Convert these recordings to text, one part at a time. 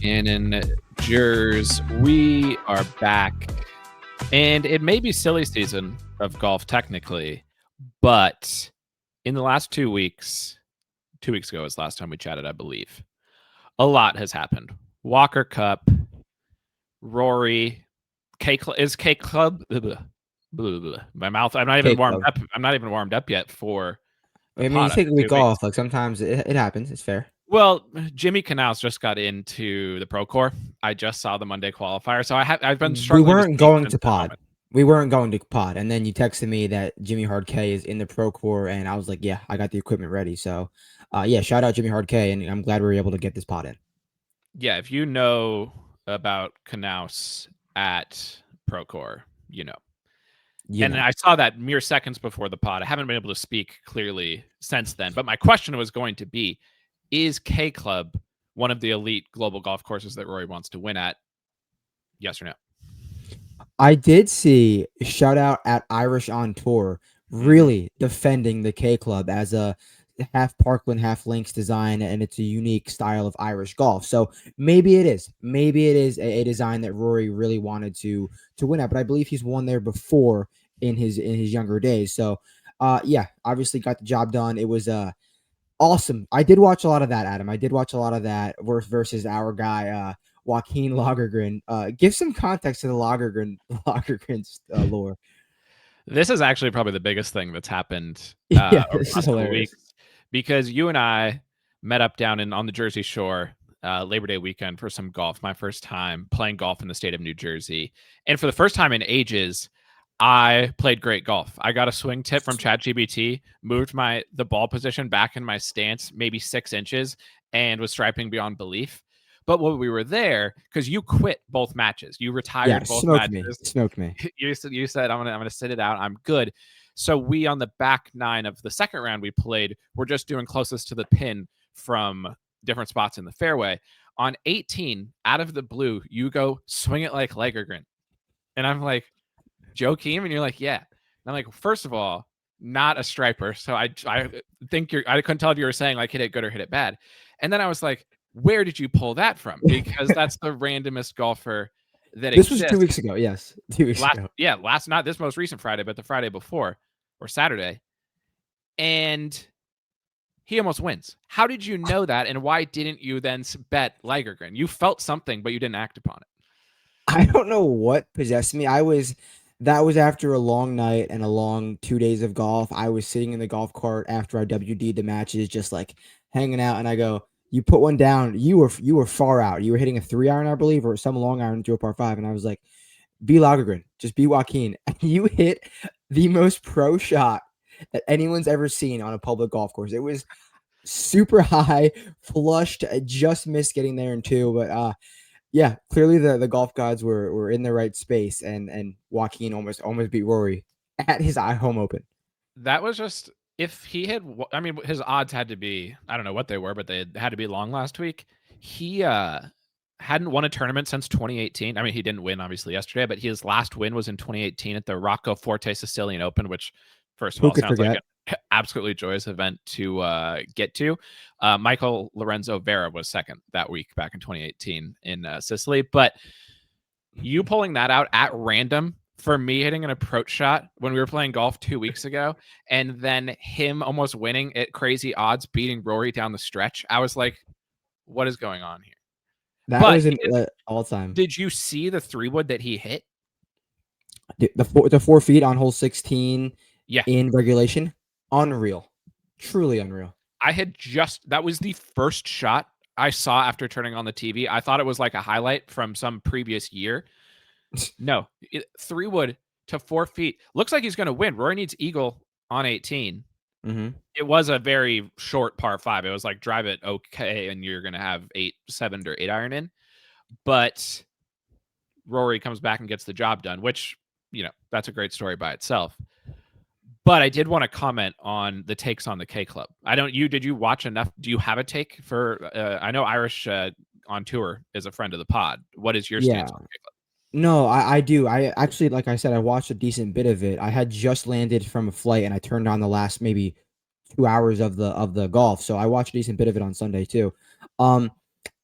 And in Jers, we are back. And it may be silly season of golf technically, but in the last 2 weeks ago was the last time we chatted, I believe. A lot has happened. Walker Cup, Rory, K Club. My mouth. I'm not even Cake warmed Club. up. I'm not even warmed up yet for the I mean, you pod take after a two week weeks. off. Like sometimes it happens. It's fair. Well, Jimmy Canals just got into the Procore. I just saw the Monday qualifier, so I've been We struggling to weren't speak going since to that pod. moment. We weren't going to pod, and then you texted me that Jimmy Hard K is in the Procore, and I was like, yeah, I got the equipment ready. So, yeah, shout out Jimmy Hard K, and I'm glad we were able to get this pod in. Yeah, if you know about Knaus at Procore, you know. You And know, I saw that mere seconds before the pod. I haven't been able to speak clearly since then. But my question was going to be, is K Club one of the elite global golf courses that Rory wants to win at? Yes or no? I did see shout out at Irish on Tour Mm-hmm. really defending the K Club as a half Parkland, half links design, and it's a unique style of Irish golf. So maybe it is. Maybe it is a design that Rory really wanted to win at. But I believe he's won there before in his younger days. So yeah, obviously got the job done. It was awesome. I did watch a lot of that, Adam. I did watch a lot of that versus our guy Joaquin Lagergren. Give some context to the Lagergren's lore. This is actually probably the biggest thing that's happened Yeah, over the this is last couple of hilarious. weeks, because you and I met up down on the Jersey Shore Labor Day weekend for some golf. My first time playing golf in the state of New Jersey, and for the first time in ages, I played great golf. I got a swing tip from ChatGPT, moved the ball position back in my stance maybe 6 inches, and was striping beyond belief. But when we were there, because you quit both matches, you Yeah, retired both smoked me. matches. Smoked me. You said I'm gonna sit it out. I'm good. So we on the back nine of the second round we played, we're just doing closest to the pin from different spots in the fairway. On 18, out of the blue, you go swing it like Lagergren, and I'm like, Joakim, and you're like, yeah. And I'm like, first of all, not a striper, so I think I couldn't tell if you were saying like hit it good or hit it bad. And then I was like, where did you pull that from? Because that's the randomest golfer that This was exists. 2 weeks ago. Yes, 2 weeks ago. Last not this most recent Friday, but the Friday before or Saturday, and he almost wins. How did you know that, and why didn't you then bet Lagergren? You felt something, but you didn't act upon it. I don't know what possessed me. That was after a long night and a long 2 days of golf. I was sitting in the golf cart after I WD'd the matches, just like hanging out, and I go, "You put one down. You were far out. You were hitting a 3 iron, I believe, or some long iron to a par five." And I was like, "Be Lagergren, just be Joaquin." And you hit the most pro shot that anyone's ever seen on a public golf course. It was super high, flushed. I just missed getting there in two, but yeah, clearly the golf gods were in the right space, and Joaquin almost beat Rory at his home open. That was just if he had. I mean, his odds had to be. I don't know what they were, but they had to be long last week. He hadn't won a tournament since 2018. I mean, he didn't win obviously yesterday, but his last win was in 2018 at the Rocco Forte Sicilian Open, which first of Who all could sounds like forget? an absolutely joyous event to get to. Michael Lorenzo Vera was second that week back in 2018 in Sicily, but you pulling that out at random for me hitting an approach shot when we were playing golf 2 weeks ago, and then him almost winning at crazy odds, beating Rory down the stretch. I was like, what is going on here? That But was an all time. did you see the 3-wood that he hit? The 4 feet on hole 16 Yeah. in regulation, unreal, truly unreal. That was the first shot I saw after turning on the TV. I thought it was like a highlight from some previous year. No, 3-wood to 4 feet. Looks like he's going to win. Rory needs eagle on 18. Mm-hmm. It was a very short par five. It was like drive it okay, and you're going to have 7 or 8 iron in. But Rory comes back and gets the job done, which, that's a great story by itself. But I did want to comment on the takes on the K Club. Did you watch enough? Do you have a take for, I know Irish on tour is a friend of the pod. What is your Yeah. stance on the K Club? No, I do. I actually, like I said, I watched a decent bit of it. I had just landed from a flight and I turned on the last maybe 2 hours of the golf. So I watched a decent bit of it on Sunday too. Um,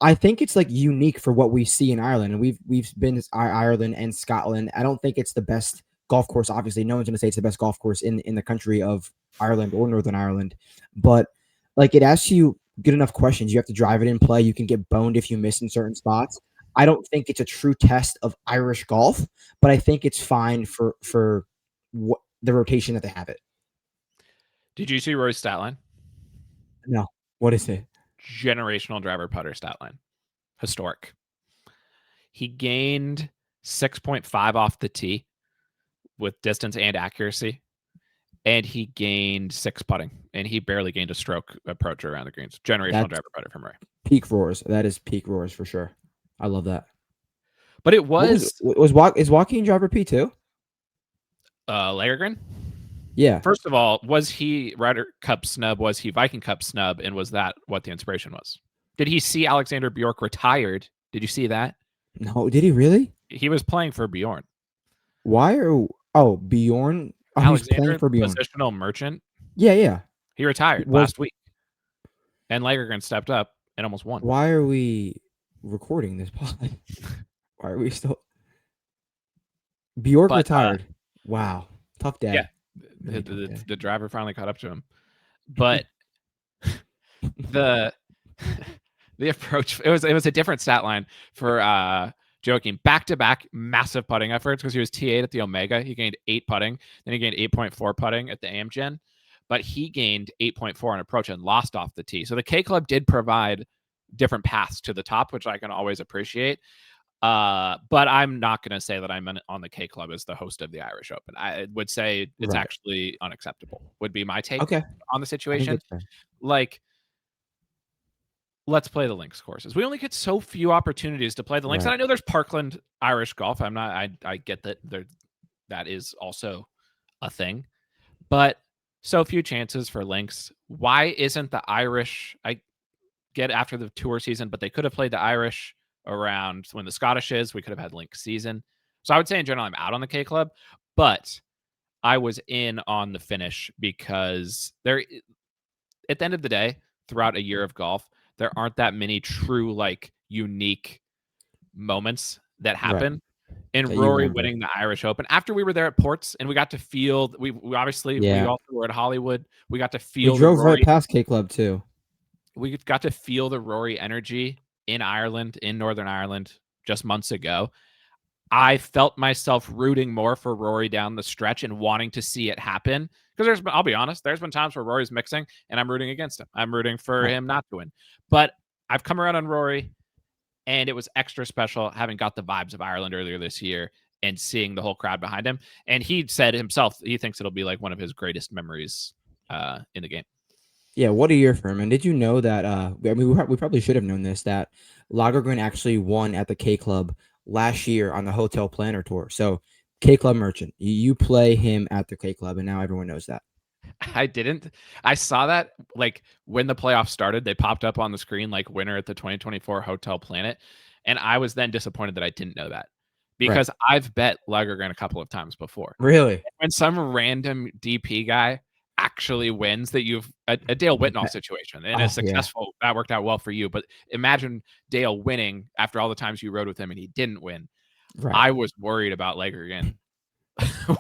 I think it's like unique for what we see in Ireland, and we've been to Ireland and Scotland. I don't think it's the best golf course. Obviously, no one's going to say it's the best golf course in the country of Ireland or Northern Ireland, but like it asks you good enough questions. You have to drive it in play. You can get boned if you miss in certain spots. I don't think it's a true test of Irish golf, but I think it's fine for what the rotation that they have it. Did you see Rory's stat line? No, what is it? Generational driver putter stat line. Historic. He gained 6.5 off the tee with distance and accuracy, and he gained 6 putting, and he barely gained a stroke approach around the greens. Generational driver putter from Rory. Peak Roars. That is peak Roars for sure. I love that. But it was is Joaquin driver P too? Lagergren? Yeah. First of all, was he Ryder Cup snub? Was he Viking Cup snub? And was that what the inspiration was? Did he see Alexander Bjork retired? Did you see that? No, did he really? He was playing for Bjorn. Why are Bjorn? Oh, Alexander, he's playing for Bjorn. Positional merchant. Yeah. He retired last week, and Lagergren stepped up and almost won. Why are we recording this pod? Why are we still? Bjork retired. Wow, tough day. Yeah, the driver finally caught up to him, but the approach, it was a different stat line for Joaquin. Back-to-back massive putting efforts because he was T8 at the Omega. He gained 8 putting, then he gained 8.4 putting at the Amgen, but he gained 8.4 on approach and lost off the tee. So the K Club did provide different paths to the top, which I can always appreciate. But I'm not going to say that I'm on the K Club as the host of the Irish Open. I would say it's actually unacceptable, would be my take on the situation. Like, let's play the links courses. We only get so few opportunities to play the links. And I know there's Parkland Irish golf. I get that that is also a thing, but so few chances for links. Why isn't the Irish, I get after the tour season, but they could have played the Irish around when the Scottish is. We could have had link season. So I would say in general, I'm out on the K Club, but I was in on the finish because there, at the end of the day, throughout a year of golf, there aren't that many true, like, unique moments that happen. And Rory winning the Irish Open after we were there at Ports, and we got to feel. We obviously we also were at Hollywood. We got to feel. We drove right past K Club too. We got to feel the Rory energy in Ireland, in Northern Ireland, just months ago. I felt myself rooting more for Rory down the stretch and wanting to see it happen. Because I'll be honest, there's been times where Rory's mixing and I'm rooting against him. I'm rooting for him not to win. But I've come around on Rory, and it was extra special having got the vibes of Ireland earlier this year and seeing the whole crowd behind him. And he said himself, he thinks it'll be like one of his greatest memories in the game. Yeah, what a year for him. And did you know that, I mean, we probably should have known this, that Lagergren actually won at the K Club last year on the Hotel Planner Tour. So K Club merchant, you play him at the K Club, and now everyone knows that. I didn't. I saw that, like, when the playoffs started, they popped up on the screen like winner at the 2024 Hotel Planet. And I was then disappointed that I didn't know that, because I've bet Lagergren a couple of times before. Really? When some random DP guy actually wins, that you've a Dale Whitnall situation, and it's successful. That worked out well for you. But imagine Dale winning after all the times you rode with him and he didn't win. I was worried about Lagergren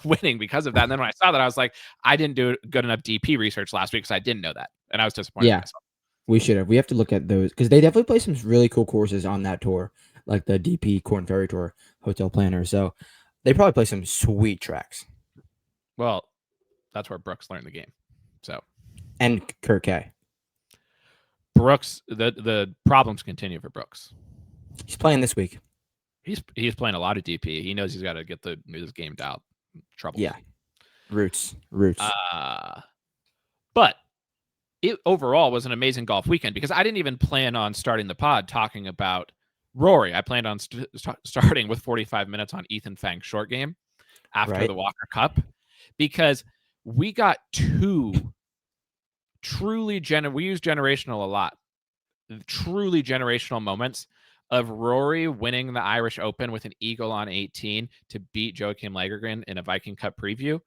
winning because of that. And then when I saw that, I was like, I didn't do good enough DP research last week because I didn't know that, and I was disappointed in myself. We should have. We have to look at those because they definitely play some really cool courses on that tour, like the DP Corn Ferry Tour Hotel Planner. So they probably play some sweet tracks. Well, that's where Brooks learned the game. So, and Kurt K. Brooks, the problems continue for Brooks. He's playing this week. He's playing a lot of DP. He knows he's got to get his game dialed. Trouble. Yeah. Roots. But it overall was an amazing golf weekend, because I didn't even plan on starting the pod talking about Rory. I planned on starting with 45 minutes on Ethan Fang's short game after the Walker Cup, because we got two truly we use generational a lot, truly generational moments of Rory winning the Irish Open with an eagle on 18 to beat Joaquin Lagergren in a Viking Cup preview.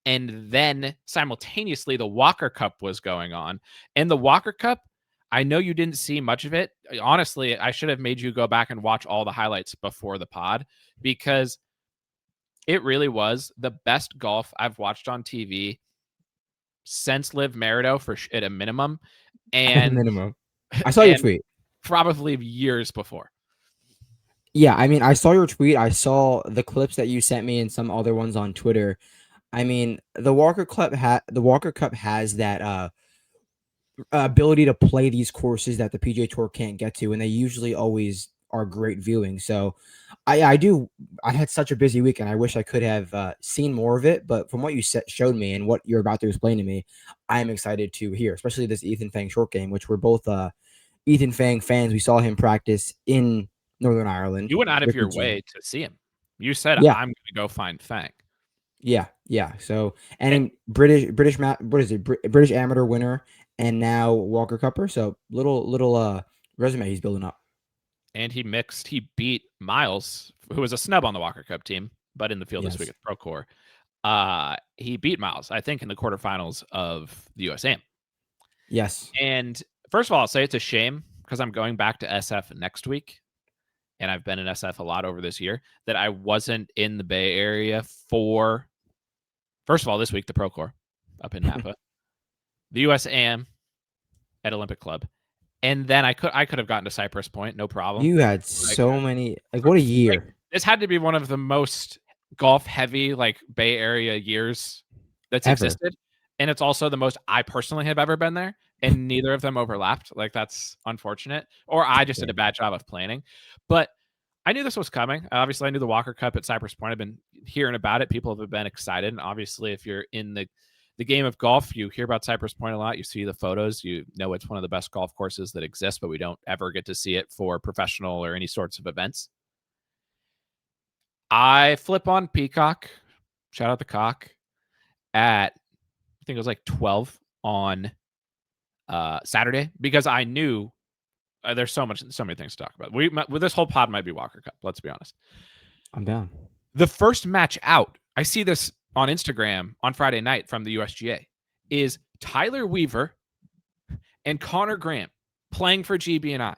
And then simultaneously, the Walker Cup was going on. And the Walker Cup, I know you didn't see much of it. Honestly, I should have made you go back and watch all the highlights before the pod because it really was the best golf I've watched on TV since Liv Merido at a minimum, At a and minimum. I saw your and tweet. probably years before. Yeah, I mean, I saw your tweet. I saw the clips that you sent me and some other ones on Twitter. I mean, the Walker Cup has that ability to play these courses that the PGA Tour can't get to, and they usually always are great viewing. So, I had such a busy week, and I wish I could have seen more of it. But from what you showed me and what you're about to explain to me, I am excited to hear, especially this Ethan Fang short game, which we're both Ethan Fang fans. We saw him practice in Northern Ireland You went out of with the your gym. way to see him. You said, Yeah, "I'm gonna go find Fang." yeah. So, and A in what is it? British amateur winner, and now Walker Cupper. So little resume he's building up. and he beat Miles, who was a snub on the Walker Cup team, but in the field this week Yes. at Procore. He beat Miles, I think, in the quarterfinals of the USAM. Yes. And first of all, I'll say it's a shame because I'm going back to SF next week, and I've been in SF a lot over this year, that I wasn't in the Bay Area for, first of all, this week, the Procore up in Napa, the USAM at Olympic Club. And then I could have gotten to Cypress Point, no problem. You had Like, so many. Like, what a like year this had to be one of the most golf heavy like Bay Area years that's ever. existed, and it's also the most I personally have ever been there. And neither of them overlapped. Like that's unfortunate, or I just did a Same. bad job of planning. But I knew this was coming. Obviously, I knew the Walker Cup at Cypress Point. I've been hearing about it. People have been excited. And obviously, if you're in the game of golf, you hear about Cypress Point a lot. You see the photos. You know it's one of the best golf courses that exist, but we don't ever get to see it for professional or any sorts of events. I flip on Peacock. Shout out the cock at I think it was like 12 on Saturday because I knew there's so many things to talk about. This whole pod might be Walker Cup. Let's be honest. I'm down. The first match out, I see this on Instagram on Friday night from the USGA, is Tyler Weaver and Connor Graham playing for GB&I.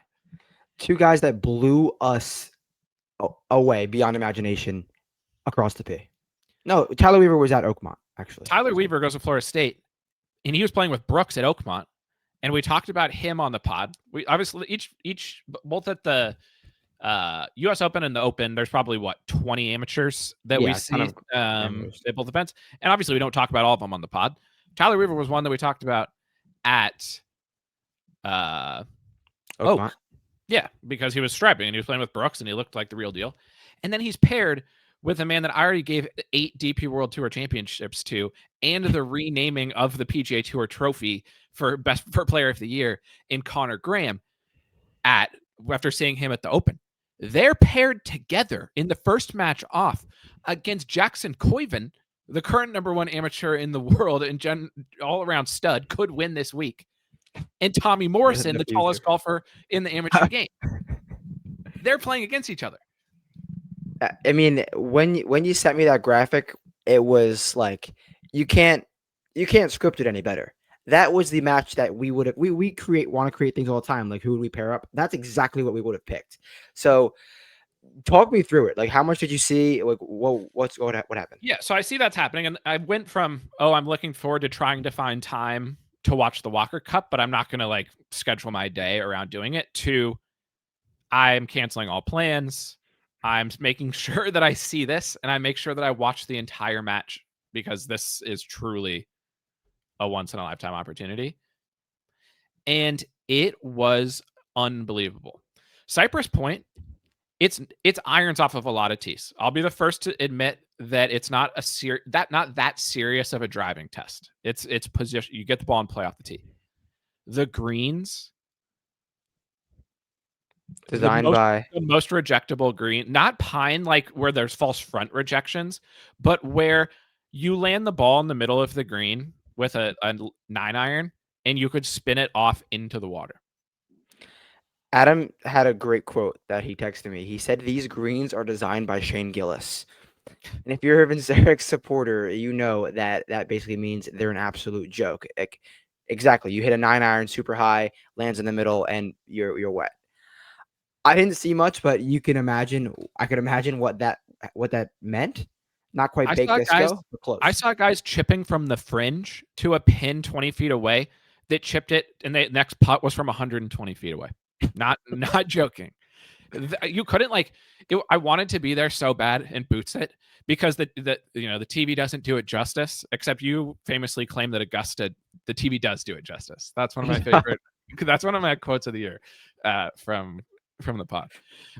Two guys that blew us away beyond imagination across the P. No, Tyler Weaver was at Oakmont, actually. Tyler Weaver goes to Florida State, and he was playing with Brooks at Oakmont, and we talked about him on the pod. We obviously both at the U.S. Open and the Open, there's probably 20 amateurs that we see at both events, and obviously we don't talk about all of them on the pod. Tyler Weaver was one that we talked about at Oak. Yeah, because he was striping and he was playing with Brooks and he looked like the real deal. And then he's paired with a man that I already gave 8 DP World Tour championships to and the renaming of the PGA Tour trophy for player of the year in Connor Graham after seeing him at the Open. They're paired together in the first match off against Jackson Koiven, the current #1 amateur in the world and all-around stud, could win this week. And Tommy Morrison, the tallest golfer in the amateur game. They're playing against each other. I mean, when you sent me that graphic, it was like you can't script it any better. That was the match that we would have. We want to create things all the time. Like who would we pair up? That's exactly what we would have picked. So, talk me through it. Like, how much did you see? Like, what happened? Yeah, so I see that's happening, and I went from I'm looking forward to trying to find time to watch the Walker Cup, but I'm not going to like schedule my day around doing it. To I'm canceling all plans. I'm making sure that I see this, and I make sure that I watch the entire match because this is truly a once in a lifetime opportunity. And it was unbelievable. Cypress Point, it's irons off of a lot of tees. I'll be the first to admit that it's not not that serious of a driving test. It's position. You get the ball and play off the tee. The greens, Designed by the most rejectable green, not pine like where there's false front rejections, but where you land the ball in the middle of the green with a 9-iron and you could spin it off into the water. Adam had a great quote that he texted me. He said, "These greens are designed by Shane Gillis." And if you're a Vince Eric's supporter, you know that basically means they're an absolute joke. Like, Exactly. You hit a 9-iron super high, lands in the middle, and you're wet. I didn't see much, but you can imagine. I could imagine what that meant. Not quite I baked saw guys disco, but I close. saw guys chipping from the fringe to a pin 20 feet away that chipped it, and the next putt was from 120 feet away. Not joking. You couldn't like I wanted to be there so bad and boots it because the TV doesn't do it justice. Except you famously claim that Augusta, the TV does do it justice. That's one of my favorite. That's one of my quotes of the year from the pod.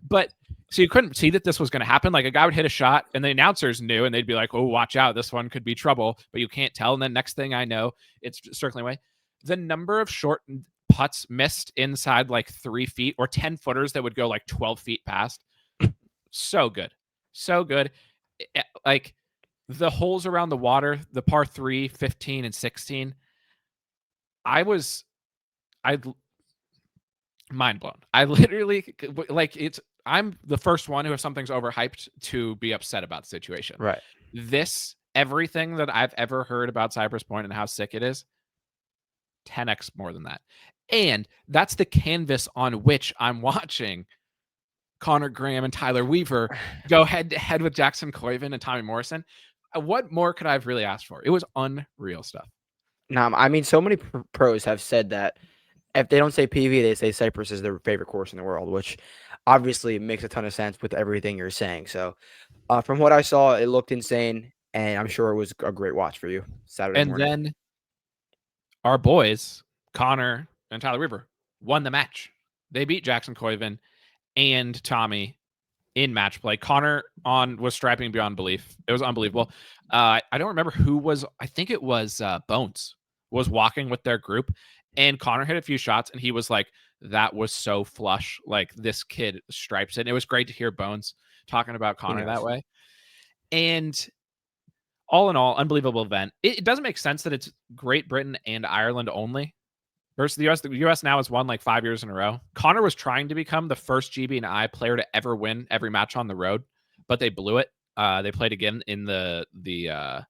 But so you couldn't see that this was going to happen. Like a guy would hit a shot, and the announcers knew, and they'd be like, "Oh, watch out! This one could be trouble." But you can't tell. And then next thing I know, it's circling away. The number of short putts missed inside like 3 feet or 10 footers that would go like 12 feet past. So good. So good. Like the holes around the water, the par 3, 15, and 16. I mind blown. I literally like I'm the first one who, if something's overhyped, to be upset about the situation. Right. Everything that I've ever heard about Cypress Point and how sick it is, 10x more than that. And that's the canvas on which I'm watching Connor Graham and Tyler Weaver go head to head with Jackson Koiven and Tommy Morrison. What more could I have really asked for? It was unreal stuff. Now, I mean, so many pros have said that if they don't say PV, they say Cypress is their favorite course in the world, which obviously makes a ton of sense with everything you're saying. So, from what I saw, it looked insane, and I'm sure it was a great watch for you Saturday And morning. then our boys, Connor and Tyler Weaver, won the match. They beat Jackson Koiven and Tommy in match play. Connor was striping beyond belief. It was unbelievable. I don't remember who was. I think it was Bones was walking with their group, and Connor hit a few shots, and he was like, "That was so flush. Like this kid stripes it." And it was great to hear Bones talking about Connor that way. And all in all, unbelievable event. It doesn't make sense that it's Great Britain and Ireland only versus the US. The US now has won like 5 years in a row. Connor was trying to become the first GB&I player to ever win every match on the road, but they blew it. They played again in the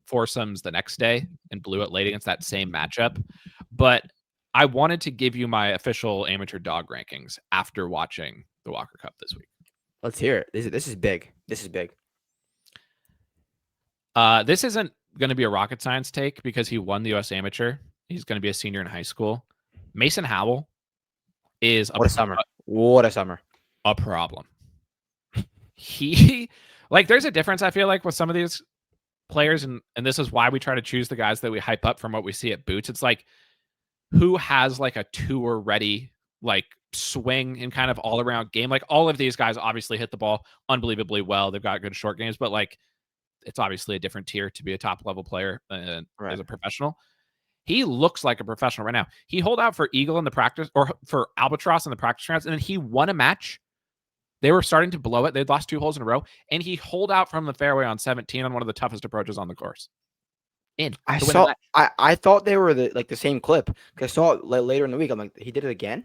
foursomes the next day and blew it late against that same matchup. But I wanted to give you my official amateur dog rankings after watching the Walker Cup this week. Let's hear it. This is big. This is big. This isn't going to be a rocket science take because he won the U.S. Amateur. He's going to be a senior in high school. Mason Howell is What a summer. What a summer. A problem. He there's a difference I feel like with some of these players, and this is why we try to choose the guys that we hype up from what we see at Boots. It's like who has like a tour ready like swing and kind of all around game. Like all of these guys obviously hit the ball unbelievably well. They've got good short games, but like it's obviously a different tier to be a top level player as a professional. He looks like a professional right now. He holed out for Eagle in the practice or for Albatross in the practice rounds, and then he won a match. They were starting to blow it. They'd lost 2 holes in a row, and he holed out from the fairway on 17 on one of the toughest approaches on the course. I thought they were the same clip because I saw it later in the week. I'm like, he did it again.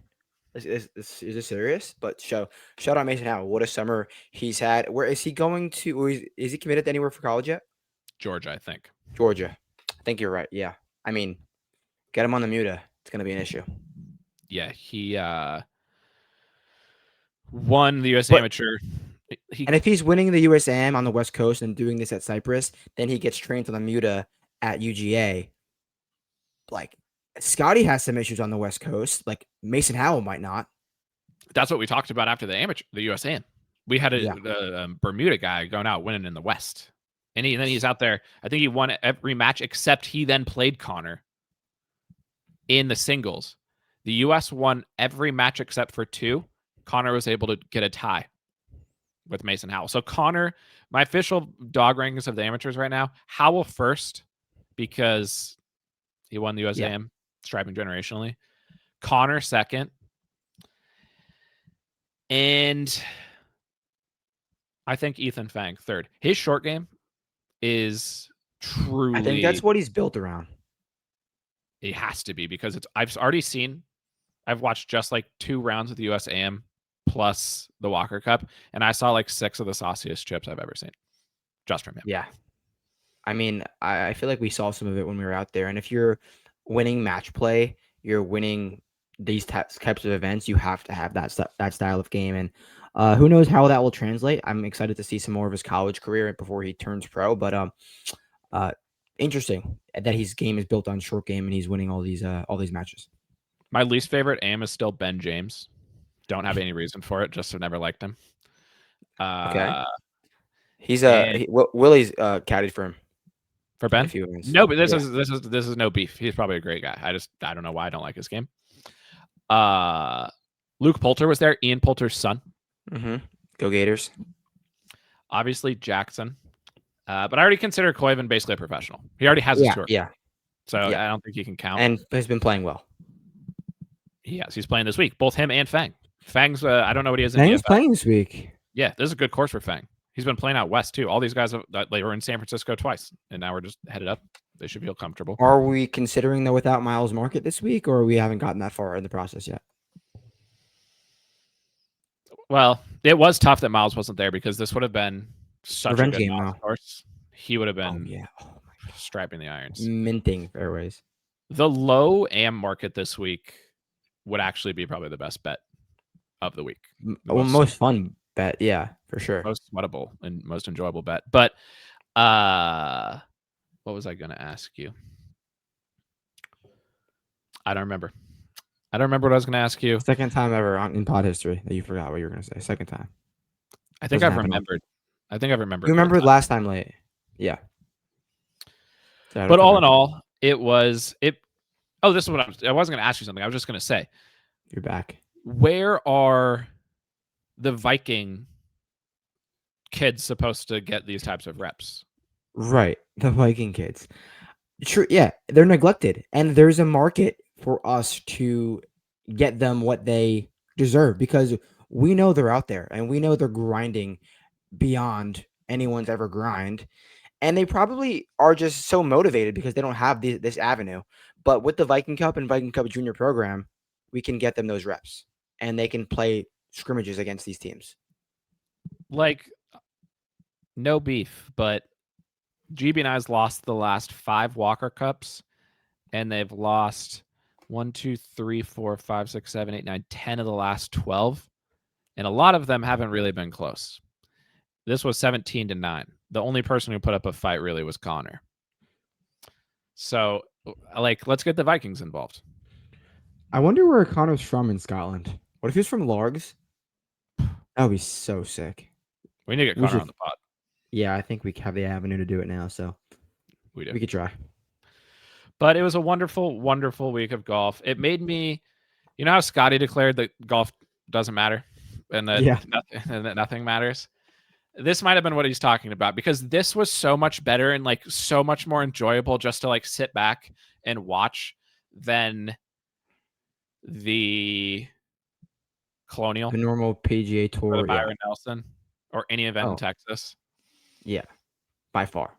Is this serious? But shout out Mason Howell. What a summer he's had. Where is he going to? Or is he committed to anywhere for college yet? Georgia, I think. Georgia. I think you're right. Yeah. I mean, get him on the Muta. It's going to be an issue. Yeah, he won the U.S. Amateur. And if he's winning the USAM on the West Coast and doing this at Cypress, then he gets trained on the Muta at UGA. Like, Scotty has some issues on the West Coast. Like, Mason Howell might not. That's what we talked about after the amateur, the USAM. We had a Bermuda guy going out winning in the West. And then he's out there. I think he won every match except he then played Connor in the singles. The U.S. won every match except for 2. Connor was able to get a tie with Mason Howell. So Connor, my official dog rankings of the amateurs right now, Howell first because he won the USAM striping generationally. Connor second. And I think Ethan Fang third. His short game is truly... I think that's what he's built around. It has to be because I've watched just like 2 rounds of the USAM plus the Walker Cup, and I saw like 6 of the sauciest chips I've ever seen just from him. Yeah. I mean, I feel like we saw some of it when we were out there. And if you're winning match play, you're winning these types of events, you have to have that style of game. And who knows how that will translate. I'm excited to see some more of his college career before he turns pro. But interesting that his game is built on short game and he's winning all these matches. My least favorite aim is still Ben James. Don't have any reason for it. Just have never liked him. Okay. He's and Willie's caddied for him for in a Ben. few events. No, but this Yeah. is no beef. He's probably a great guy. I don't know why I don't like his game. Luke Poulter was there. Ian Poulter's son. Go Gators. Obviously Jackson. But I already consider Koivu basically a professional. He already has his tour. Yeah. So I don't think he can count. And has been playing well. Yes, he's playing this week. Both him and Fang. Fang's I don't know what he is in Fang's DFS. playing this week. Yeah, this is a good course for Fang. He's been playing out west too. All these guys they were in San Francisco twice, and now we're just headed up. They should feel comfortable. Are we considering the without Miles market this week, or we haven't gotten that far in the process yet? Well, it was tough that Miles wasn't there because this would have been such Revenge a good game, Miles though. course. He would have been Oh striping the irons. Minting fairways. The low AM market this week would actually be probably the best bet of the week. Most fun bet, yeah, for sure. Most sweatable and most enjoyable bet. But what was I going to ask you? I don't remember. I don't remember what I was going to ask you. Second time ever in pod history that you forgot what you were going to say. Second time. I think I've remembered. I think I've remembered. You remembered last time late. Yeah. But all in all, it was it. Oh, this is what I wasn't going to ask you something. I was just going to say. You're back. Where are the Viking kids supposed to get these types of reps? Right. The Viking kids. True. Yeah. They're neglected. And there's a market for us to get them what they deserve because we know they're out there and we know they're grinding beyond anyone's ever grind. And they probably are just so motivated because they don't have this avenue. But with the Viking Cup and Viking Cup Junior program, we can get them those reps and they can play scrimmages against these teams. Like, no beef, but GB and I's lost the last 5 Walker Cups, and they've lost 1, 2, 3, 4, 5, 6, 7, 8, 9, 10 of the last 12. And a lot of them haven't really been close. This was 17-9. The only person who put up a fight really was Connor. So, let's get the Vikings involved. I wonder where Connor's from in Scotland. What if he's from Largs? That would be so sick. We need to get Connor on the pod. Yeah, I think we have the avenue to do it now, so we could try. But it was a wonderful, wonderful week of golf. It made me, you know how Scotty declared that golf doesn't matter and that, nothing matters? This might have been what he's talking about because this was so much better and so much more enjoyable just to sit back and watch than the Colonial, the normal PGA Tour, or the Byron Nelson, or any event in Texas. Yeah, by far.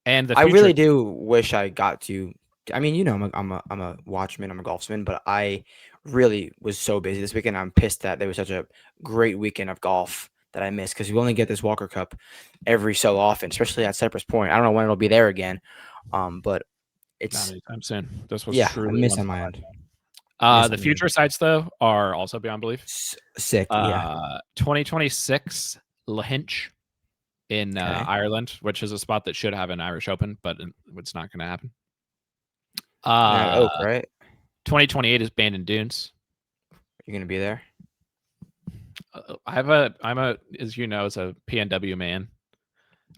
And I really do wish I got to. I mean, I'm a watchman, I'm a golfsman, but I really was so busy this weekend. I'm pissed that there was such a great weekend of golf that I missed because we only get this Walker Cup every so often, especially at Cypress Point. I don't know when it'll be there again, but it's not anytime soon. This was truly miss on my end. The future sites though are also beyond belief. Sick, yeah. 2026 Lahinch in Ireland, which is a spot that should have an Irish Open, but it's not going to happen. Oak, right? 2028 is Bandon Dunes. You're going to be there? I'm as you know, as a PNW man,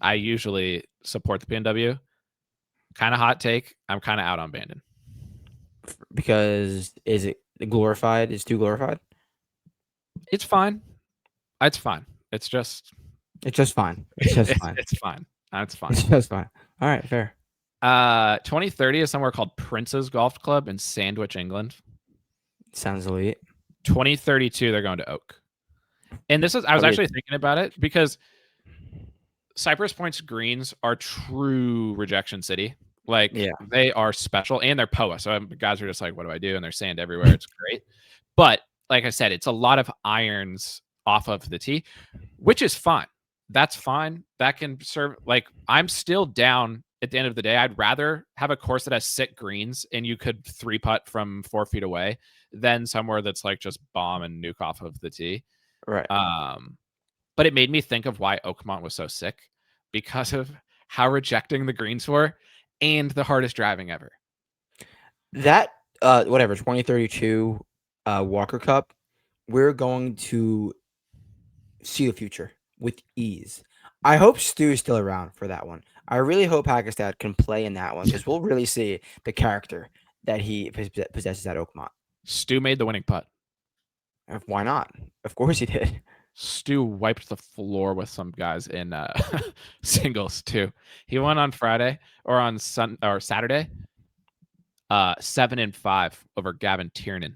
I usually support the PNW. Kind of hot take. I'm kind of out on Bandon. Because is it glorified? It's too glorified? It's fine. It's fine. It's just fine. It's fine. It's fine. That's fine. It's just fine. All right, fair. 2030 is somewhere called Prince's Golf Club in Sandwich, England. Sounds elite. 2032, they're going to Oak. And I was actually thinking about it because Cypress Point's greens are true rejection city. They are special and they're POA. So guys are just like, what do I do? And there's sand everywhere. It's great. But like I said, it's a lot of irons off of the tee, which is fine. That's fine. That can serve. I'm still down. at the end of the day, I'd rather have a course that has sick greens and you could 3-putt from 4 feet away than somewhere that's like just bomb and nuke off of the tee. Right. But it made me think of why Oakmont was so sick, because of how rejecting the greens were and the hardest driving ever. That whatever 2032 Walker Cup, we're going to see the future with ease. I hope Stu is still around for that one. I really hope Pakistan can play in that one because we'll really see the character that he possesses at Oakmont. Stu made the winning putt. Why not? Of course he did. Stu wiped the floor with some guys in singles too. He won on Friday or on Saturday. 7-5 over Gavin Tiernan.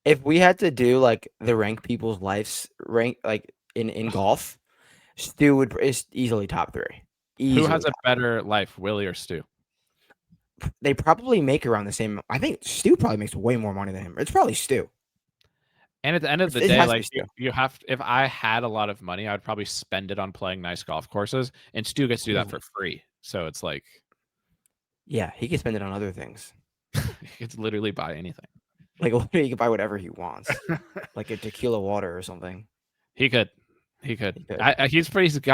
If we had to do like the rank people's lives rank like in golf, Stu is easily top 3. Who has a better life, Willie or Stu? They probably make around the same. I think Stu probably makes way more money than him. It's probably Stu. And at the end of the day, like you have, if I had a lot of money, I'd probably spend it on playing nice golf courses, and Stu gets to do that for free. So it's like, yeah, he can spend it on other things. He could literally buy anything. Like he can buy whatever he wants, like a tequila water or something. He could. He's got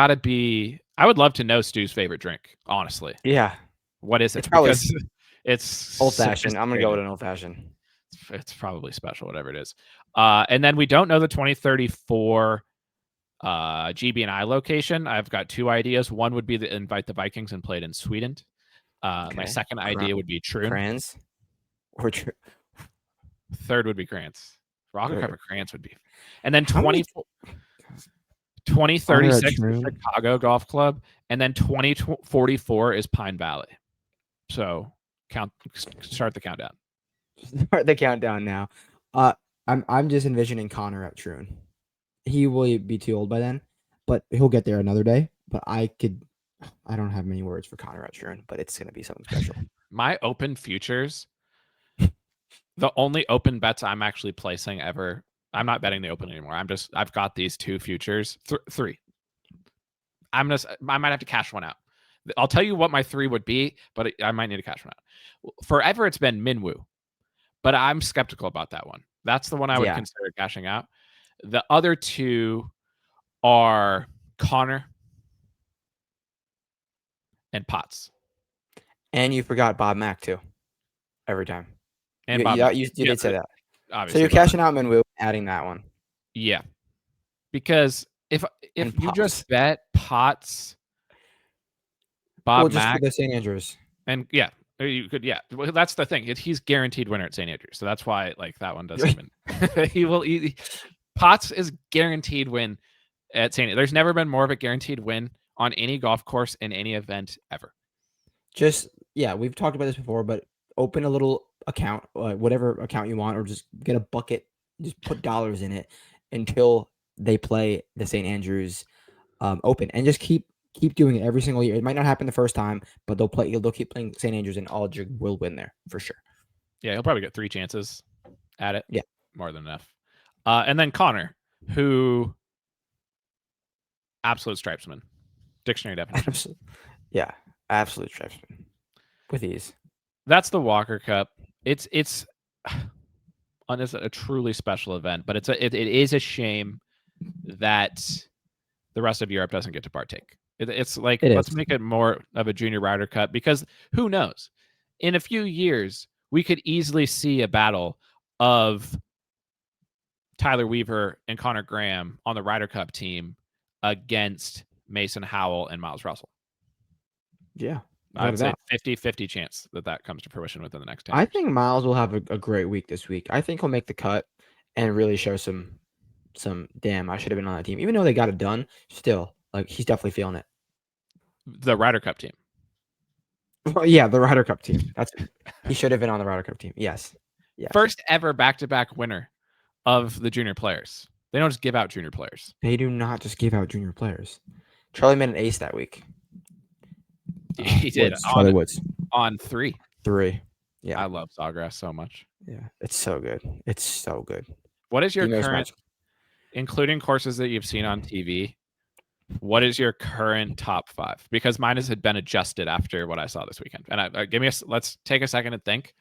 to be. I would love to know Stu's favorite drink. Honestly. Yeah. What is it? It's probably it's old fashioned. I'm gonna go with an old fashioned. It's probably special, whatever it is. And then we don't know the 2034 GB&I location. I've got 2 ideas. One would be to invite the Vikings and play it in Sweden. Okay. My second idea would be Troon. Krans. Or Third would be Krantz. Rocket Cover Krantz would be. And then 2036 Chicago Golf Club. And then 2044 is Pine Valley. So start the countdown. Start the countdown now. I'm just envisioning Connor at Troon. He will be too old by then, but he'll get there another day. But I don't have many words for Connor at Troon, but it's gonna be something special. My open futures, the only open bets I'm actually placing ever. I'm not betting the open anymore. I've got these 2 futures, 3. I might have to cash one out. I'll tell you what my 3 would be, but I might need to cash one out. Forever it's been Minwoo, but I'm skeptical about that one. That's the one I would consider cashing out. The other 2 are Connor and Potts. And you forgot Bob Mack too. Every time. And you did say that. Obviously, so you're cashing out Minwoo, adding that one. Yeah. Because if you just bet Potts, Bob Mack, just for the St. Andrews. And you could, well, that's the thing. He's guaranteed winner at St. Andrews. So that's why like that one doesn't even Potts is guaranteed win at St. Andrews. There's never been more of a guaranteed win on any golf course in any event ever. We've talked about this before, but open a little account, whatever account you want, or just get a bucket, just put dollars in it until they play the St. Andrews Open, and just keep doing it every single year. It might not happen the first time, but they'll keep playing St. Andrews, and Aldridge will win there for sure. Yeah, he'll probably get 3 chances at it. Yeah, more than enough. And then Connor, who absolute stripesman, dictionary definition. Absolute stripesman with ease. That's the Walker Cup. It's a truly special event, but it is a shame that the rest of Europe doesn't get to partake. Let's make it more of a junior Ryder Cup, because who knows? In a few years, we could easily see a battle of Tyler Weaver and Connor Graham on the Ryder Cup team against Mason Howell and Miles Russell. Yeah. I'd say 50-50 chance that comes to fruition within the next 10 years. I think Miles will have a great week this week. I think he'll make the cut and really show some damn, I should have been on that team. Even though they got it done, still, like, he's definitely feeling it. The Ryder Cup team. Well, yeah, the Ryder Cup team. He should have been on the Ryder Cup team. Yes. First ever back-to-back winner of the junior players. They don't just give out junior players. They do not just give out junior players. Charlie made an ace that week. He did. Charlie Woods. On 3. Yeah. I love Sawgrass so much. Yeah. It's so good. It's so good. What is your current, including courses that you've seen on TV, What is your current top 5? Because mine has been adjusted after what I saw this weekend. And give me let's take a second to think.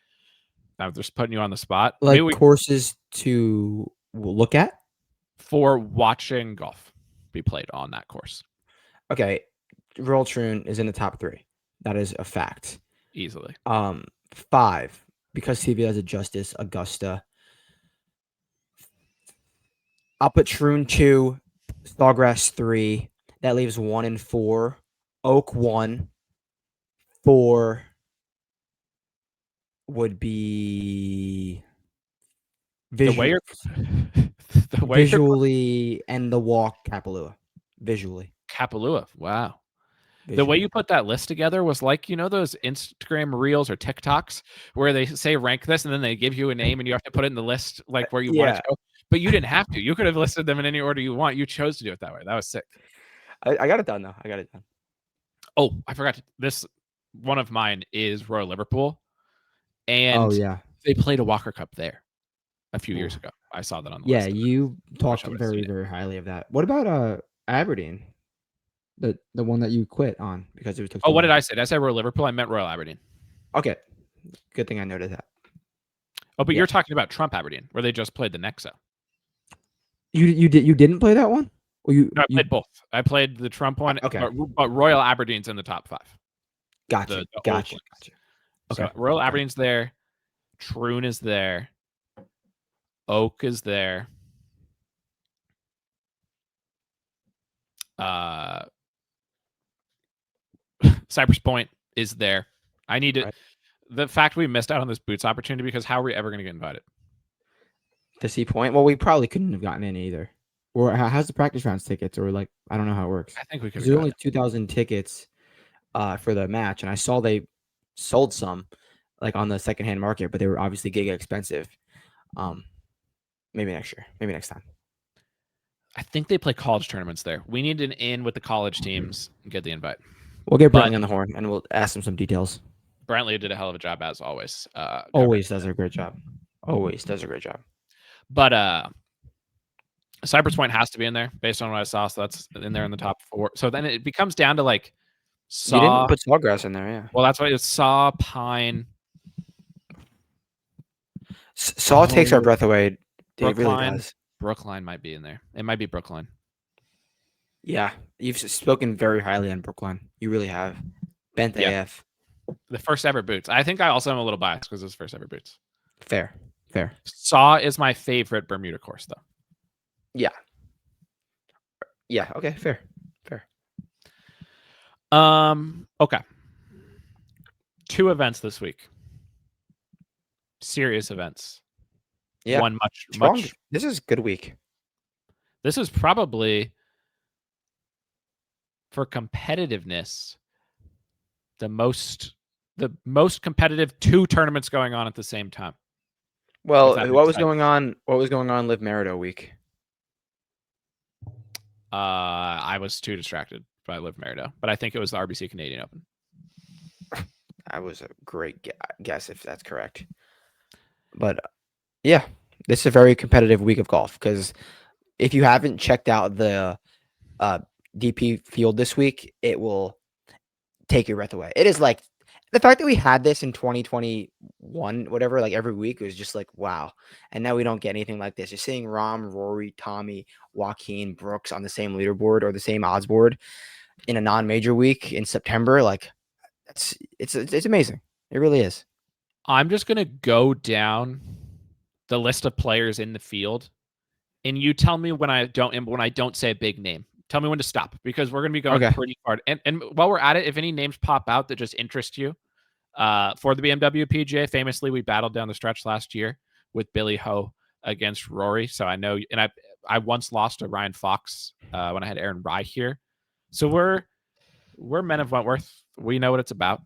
I'm just putting you on the spot. Maybe Like courses to look at. for watching golf be played on that course Okay, Royal Troon is in the top 3. That is a fact. easily. 5, because CB has a Justice, Augusta. I'll put Troon 2, Sawgrass 3. That leaves 1 and 4. Oak 1. 4 would be The way you're the way you're visually and the walk Kapalua. Visually. Kapalua. Wow. The way you put that list together was like, those Instagram reels or TikToks where they say rank this and then they give you a name and you have to put it in the list like where you want it to go. But you didn't have to. You could have listed them in any order you want. You chose to do it that way. That was sick. I got it done though. I got it done. Oh, I forgot this. One of mine is Royal Liverpool, and Oh yeah, they played a Walker Cup there a few Ooh. years ago. I saw that on the Yeah, list. you talked very very highly of that. What about Aberdeen? The one that you quit on because it took. Oh, what did I say? Did I say Royal Liverpool? I meant Royal Aberdeen. Okay, good thing I noted that. Oh, but you're talking about Trump Aberdeen, where they just played the Nexa. You didn't play that one? Or No, I played both. I played the Trump one. Okay. But Royal Aberdeen's in the top 5. Gotcha. The Gotcha. Okay. So Royal Aberdeen's there. Troon is there. Oak is there. Cypress Point is there. I need to. Right. The fact we missed out on this Boots opportunity, because how are we ever going to get invited? To Sea Point? Well, we probably couldn't have gotten in either. Or how's the practice rounds tickets? Or like, I don't know how it works. I think we could. There's only 2,000 tickets for the match, and I saw they sold some like on the secondhand market, but they were obviously giga expensive. Maybe next year. Maybe next time. I think they play college tournaments there. We need an in with the college teams and get the invite. We'll get Brantley on the horn, and we'll ask him some details. Brantley did a hell of a job, as always. Always does a great job. Always does a great job. But Cypress Point has to be in there based on what I saw, so that's in there in the top 4. So then it becomes down to like Saw. You didn't put Sawgrass in there, yeah. Well, that's why it's Saw, Pine. Saw takes our breath away. It really does. Brookline might be in there. It might be Brookline. Yeah, you've spoken very highly on Brookline. You really have. Bent AF. The first ever Boots. I think I also am a little biased because it's first ever Boots. Fair. Saw is my favorite Bermuda course, though. Yeah. Okay. Fair. Okay. 2 events this week. Serious events. Yeah. One much. This is a good week. This is probably, for competitiveness, the most competitive 2 tournaments going on at the same time. Well, what was going on? What was going on Live Merida week? I was too distracted by Live Merida, but I think it was the RBC Canadian Open. That was a great guess if that's correct. But yeah, this is a very competitive week of golf because if you haven't checked out the DP field this week, it will take your breath away. It is like the fact that we had this in 2021, whatever, like every week, it was just like, wow. And now we don't get anything like this. You're seeing Rahm, Rory, Tommy, Joaquin, Brooks on the same leaderboard or the same odds board in a non-major week in September. Like, it's amazing. It really is. I'm just going to go down the list of players in the field, and you tell me when I don't say a big name. Tell me when to stop, because we're going to be going pretty hard. And while we're at it, if any names pop out that just interest you, for the BMW PGA, famously, we battled down the stretch last year with Billy Ho against Rory. So I know, and I once lost to Ryan Fox when I had Aaron Rye here. So we're men of Wentworth. We know what it's about.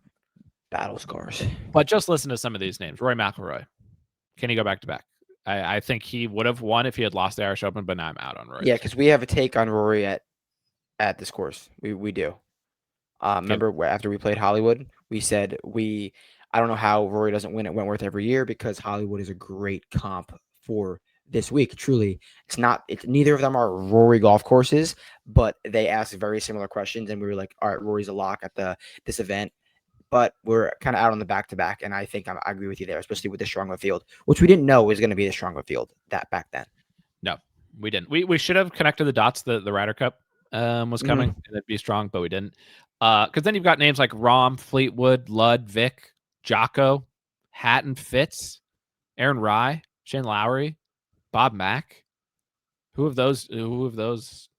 Battle scars. But just listen to some of these names. Rory McIlroy. Can he go back to back? I think he would have won if he had lost the Irish Open, but now I'm out on Rory. Yeah, because we have a take on Rory at this course. We do. Remember after we played Hollywood, we said I don't know how Rory doesn't win at Wentworth every year, because Hollywood is a great comp for this week. Truly, it's neither of them are Rory golf courses, but they asked very similar questions, and we were like, all right, Rory's a lock at this event. But we're kind of out on the back to back, and I think I agree with you there, especially with the strong of field, which we didn't know was going to be the strong of field that back then. No, we didn't. We should have connected the dots. The Ryder Cup was coming, and it'd be strong, but we didn't. Because then you've got names like Rom, Fleetwood, Ludd, Vic, Jocko, Hatton, Fitz, Aaron Rye, Shane Lowry, Bob Mack. Who of those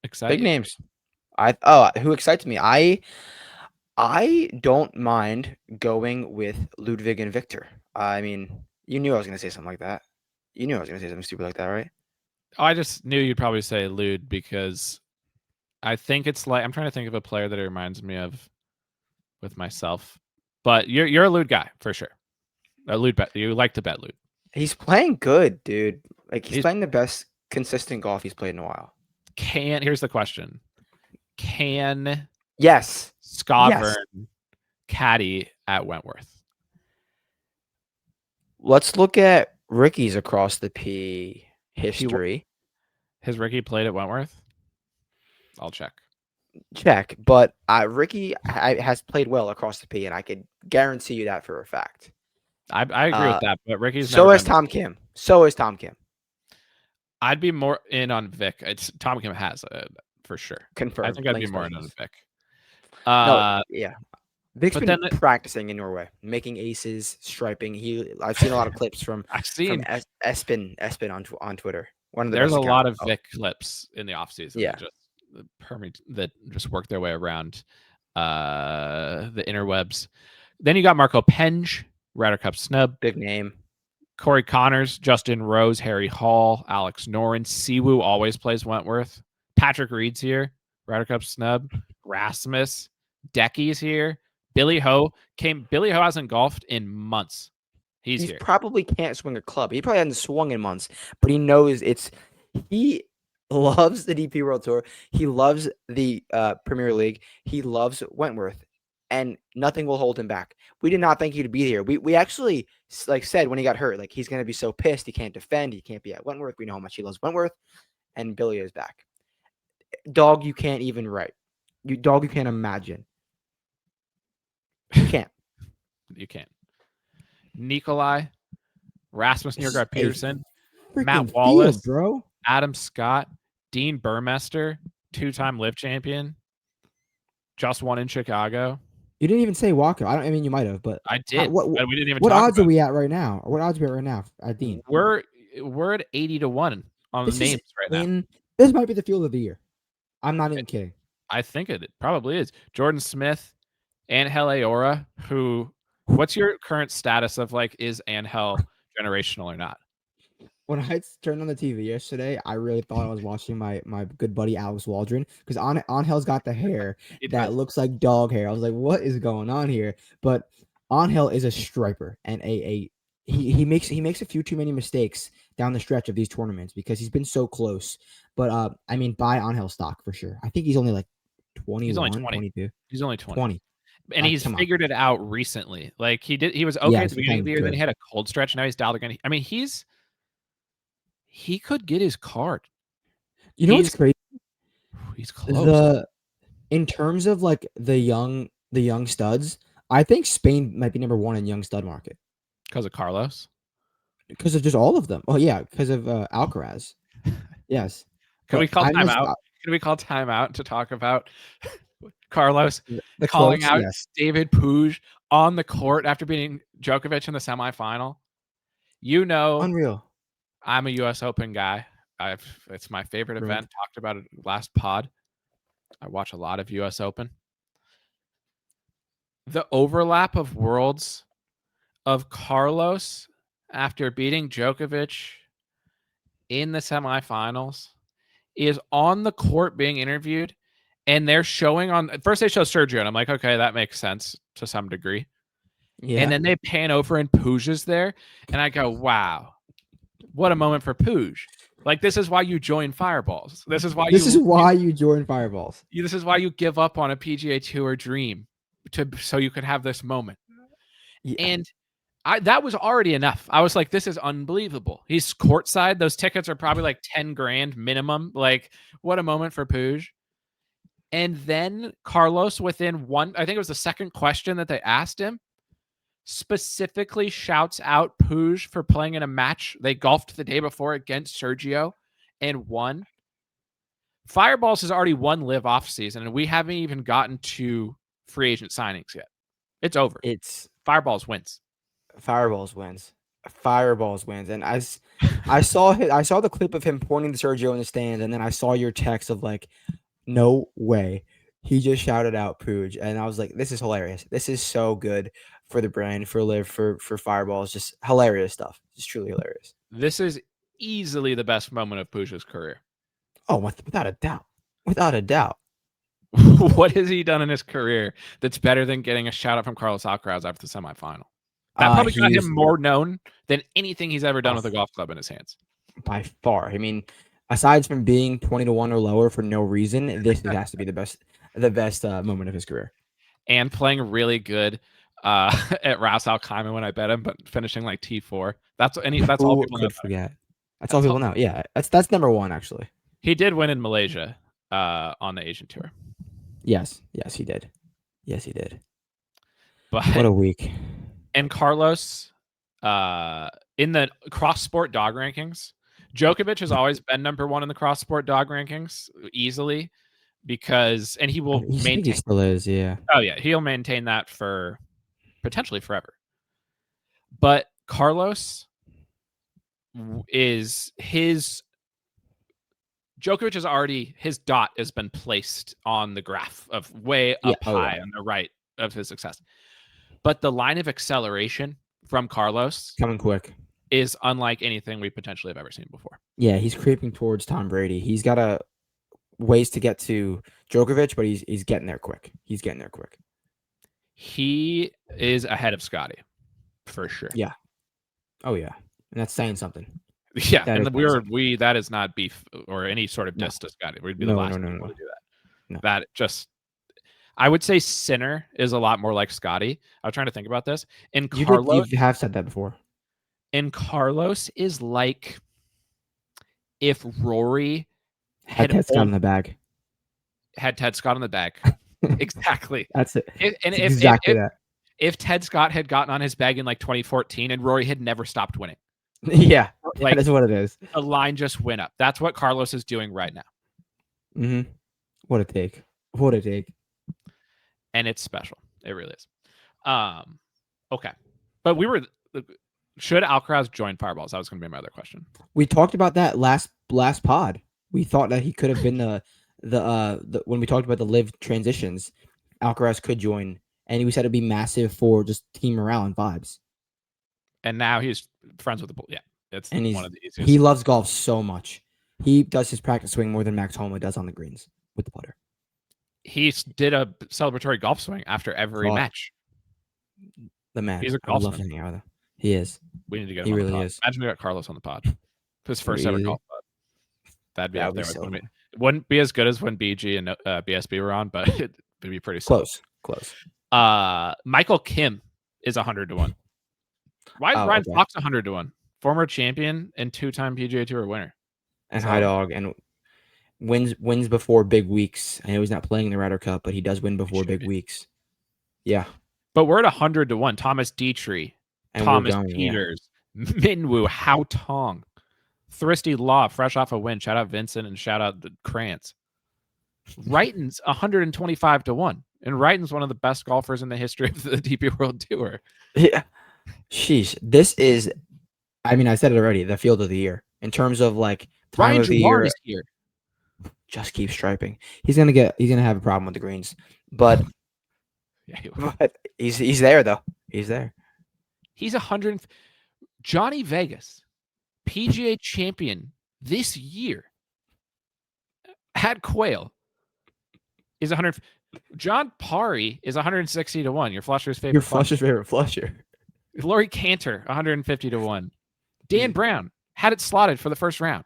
excite Big you? names. Who excites me? I don't mind going with Ludwig and Victor. I mean, you knew I was going to say something like that. You knew I was going to say something stupid like that, right? Oh, I just knew you'd probably say Lude because I think it's like I'm trying to think of a player that it reminds me of with myself. But you're a Lude guy for sure. A Lude bet. You like to bet Lude. He's playing good, dude. Like he's playing the best consistent golf he's played in a while. Here's the question. Can Yes. Scott caddy at Wentworth? Let's look at Ricky's across the P history. Has Ricky played at Wentworth? I'll check. But Ricky has played well across the P, and I could guarantee you that for a fact. I agree with that, but Ricky's so is Tom Kim. So is Tom Kim. I'd be more in on Vic. It's Tom Kim has for sure. Confirmed. I think I'd be more in on Vic. Yeah. Vic's been practicing in Norway, making aces, striping. I've seen a lot of clips from Espen on Twitter. There's a lot of Vic clips in the offseason that just work their way around the interwebs. Then you got Marco Penge, Ryder Cup snub. Big name. Corey Connors, Justin Rose, Harry Hall, Alex Noren. Siwoo always plays Wentworth. Patrick Reed's here, Ryder Cup snub. Rasmus. Decky's here. Billy Ho hasn't golfed in months. He's here. Probably can't swing a club. He probably hasn't swung in months, but he knows he loves the DP World Tour. He loves the Premier League. He loves Wentworth, and nothing will hold him back. We did not think he'd be here. We actually said when he got hurt, he's going to be so pissed. He can't defend. He can't be at Wentworth. We know how much he loves Wentworth, and Billy is back. Dog, you can't even write. You can't imagine. You can't. You can't. Nikolai, Rasmus Nørgaard Peterson, Matt Wallace, bro. Adam Scott, Dean Burmester, 2-time LIV champion, just won in Chicago. You didn't even say Walker. I mean, you might have, but I did. But we didn't even. What odds are we at right now? What odds are we at right now, Dean? We're at 80-1 on the names right now. This might be the field of the year. I'm not even kidding. I think it probably is. Jordan Smith, Angel Ayora, what's your current status of is Angel generational or not? When I turned on the TV yesterday, I really thought I was watching my good buddy Alex Waldron because Angel's got the hair that looks like dog hair. I was like, what is going on here? But Angel is a striper and he makes a few too many mistakes down the stretch of these tournaments because he's been so close. But I mean, buy Angel stock for sure. I think he's only 21, he's only 20. 22. He's only 20. And he's figured it out recently. He was okay at the beginning of the year, then he had a cold stretch. Now he's dialed again. I mean, he could get his card. You know what's crazy? He's close. In terms of the young studs, I think Spain might be number 1 in young stud market. Because of Carlos? Because of just all of them. Oh yeah, because of Alcaraz. Yes. Can we call timeout? Can we call timeout to talk about Carlos calling out David Puig on the court after beating Djokovic in the semifinal? Unreal. I'm a U.S. Open guy. It's my favorite event. Talked about it last pod. I watch a lot of U.S. Open. The overlap of worlds of Carlos after beating Djokovic in the semifinals is on the court being interviewed, and they're showing first they show Sergio, and I'm like, okay, that makes sense to some degree. Yeah. And then they pan over and Puig is there, and I go, wow. What a moment for Puig. This is why you join Fireballs. This is why you join Fireballs. This is why you give up on a PGA Tour dream so you could have this moment. Yeah. And That was already enough. I was like, this is unbelievable. He's courtside. Those tickets are probably like 10 grand minimum. Like, what a moment for Puig. And then Carlos, within one, I think it was the second question that they asked him, specifically shouts out Puig for playing in a match they golfed the day before against Sergio and won. Fireballs has already won live off season, and we haven't even gotten to free agent signings yet. It's over. It's Fireballs wins. Fireballs wins. Fireballs wins. And I saw the clip of him pointing to Sergio in the stands, and then I saw your text of like, no way. He just shouted out Pooj, and I was like, this is hilarious. This is so good for the brand, for Live, for Fireballs. Just hilarious stuff. Just truly hilarious. This is easily the best moment of Puig's career. Oh, without a doubt. Without a doubt. What has he done in his career that's better than getting a shout out from Carlos Alcaraz after the semifinal? That probably got him more known than anything he's ever done with a golf club in his hands. By far. I mean, aside from being 20-1 or lower for no reason, this has to be the best moment of his career. And playing really good at Ras Al Khaimah when I bet him, but finishing like T4. That's all people know. Forget. That's all people know. Yeah, that's number one actually. He did win in Malaysia on the Asian Tour. Yes, he did. Yes, he did. But what a week. And Carlos, in the cross-sport dog rankings, Djokovic has always been number one in the cross-sport dog rankings easily because, and he will maintain. He still is, yeah. Oh yeah, he'll maintain that for potentially forever. But Carlos is Djokovic has already, his dot has been placed on the graph of way up high on the right of his success. But the line of acceleration from Carlos coming quick is unlike anything we potentially have ever seen before. Yeah, he's creeping towards Tom Brady. He's got a ways to get to Djokovic, but he's getting there quick. He's getting there quick. He is ahead of Scotty, for sure. Yeah. Oh yeah, and that's saying something. Yeah, and that is not beef or any sort of diss to Scotty. We'd be the last people to do that. No. That just, I would say Sinner is a lot more like Scotty. I was trying to think about this. And Carlos, you have said that before. And Carlos is like if Rory had Ted Scott in the bag. Had Ted Scott in the bag. Exactly. That's it. Exactly that. If Ted Scott had gotten on his bag in like 2014 and Rory had never stopped winning. Yeah, like, that's what it is. The line just went up. That's what Carlos is doing right now. Mm-hmm. What a take. What a take. And it's special. It really is. Okay. But should Alcaraz join Fireballs? That was going to be my other question. We talked about that last pod. We thought that he could have been the when we talked about the live transitions, Alcaraz could join, and we said it'd be massive for just team morale and vibes. And now he's friends with the bull. Yeah, it's one of the easiest. He loves golf so much. He does his practice swing more than Max Homa does on the greens with the putter. He did a celebratory golf swing after every match. The man. He's a golfer. I love hanging out with him. He is. We need to get him he on really the pod. is. Imagine we got Carlos on the pod. His first ever golf pod. That'd be out there. So it wouldn't be as good as when BG and BSB were on, but it'd be pretty close. Michael Kim is 100-1. Why is Ryan Fox 100-1? Former champion and 2-time PGA Tour winner. And high dog and wins before big weeks. I know he's not playing in the Ryder Cup, but he does win before big weeks. Yeah. But we're at 100-1. Thomas Dietrich, Thomas Peters, Minwoo, Hao Tong, Thirsty Law, fresh off a win. Shout out Vincent and shout out the Krantz. Wrighton's 125-1. And Wrighton's one of the best golfers in the history of the DP World Tour. Yeah. Sheesh. This is, I mean, I said it already, the field of the year. In terms of like time of the year, is here. Just keep striping. He's gonna have a problem with the greens. But but he's there though. He's there. He's 100. Johnny Vegas, PGA champion this year at Quail, is 100. John Parry is 160-1. Your Flusher's favorite. Your Flusher's favorite Flusher. Laurie Cantor, 150-1. Dan Brown had it slotted for the first round.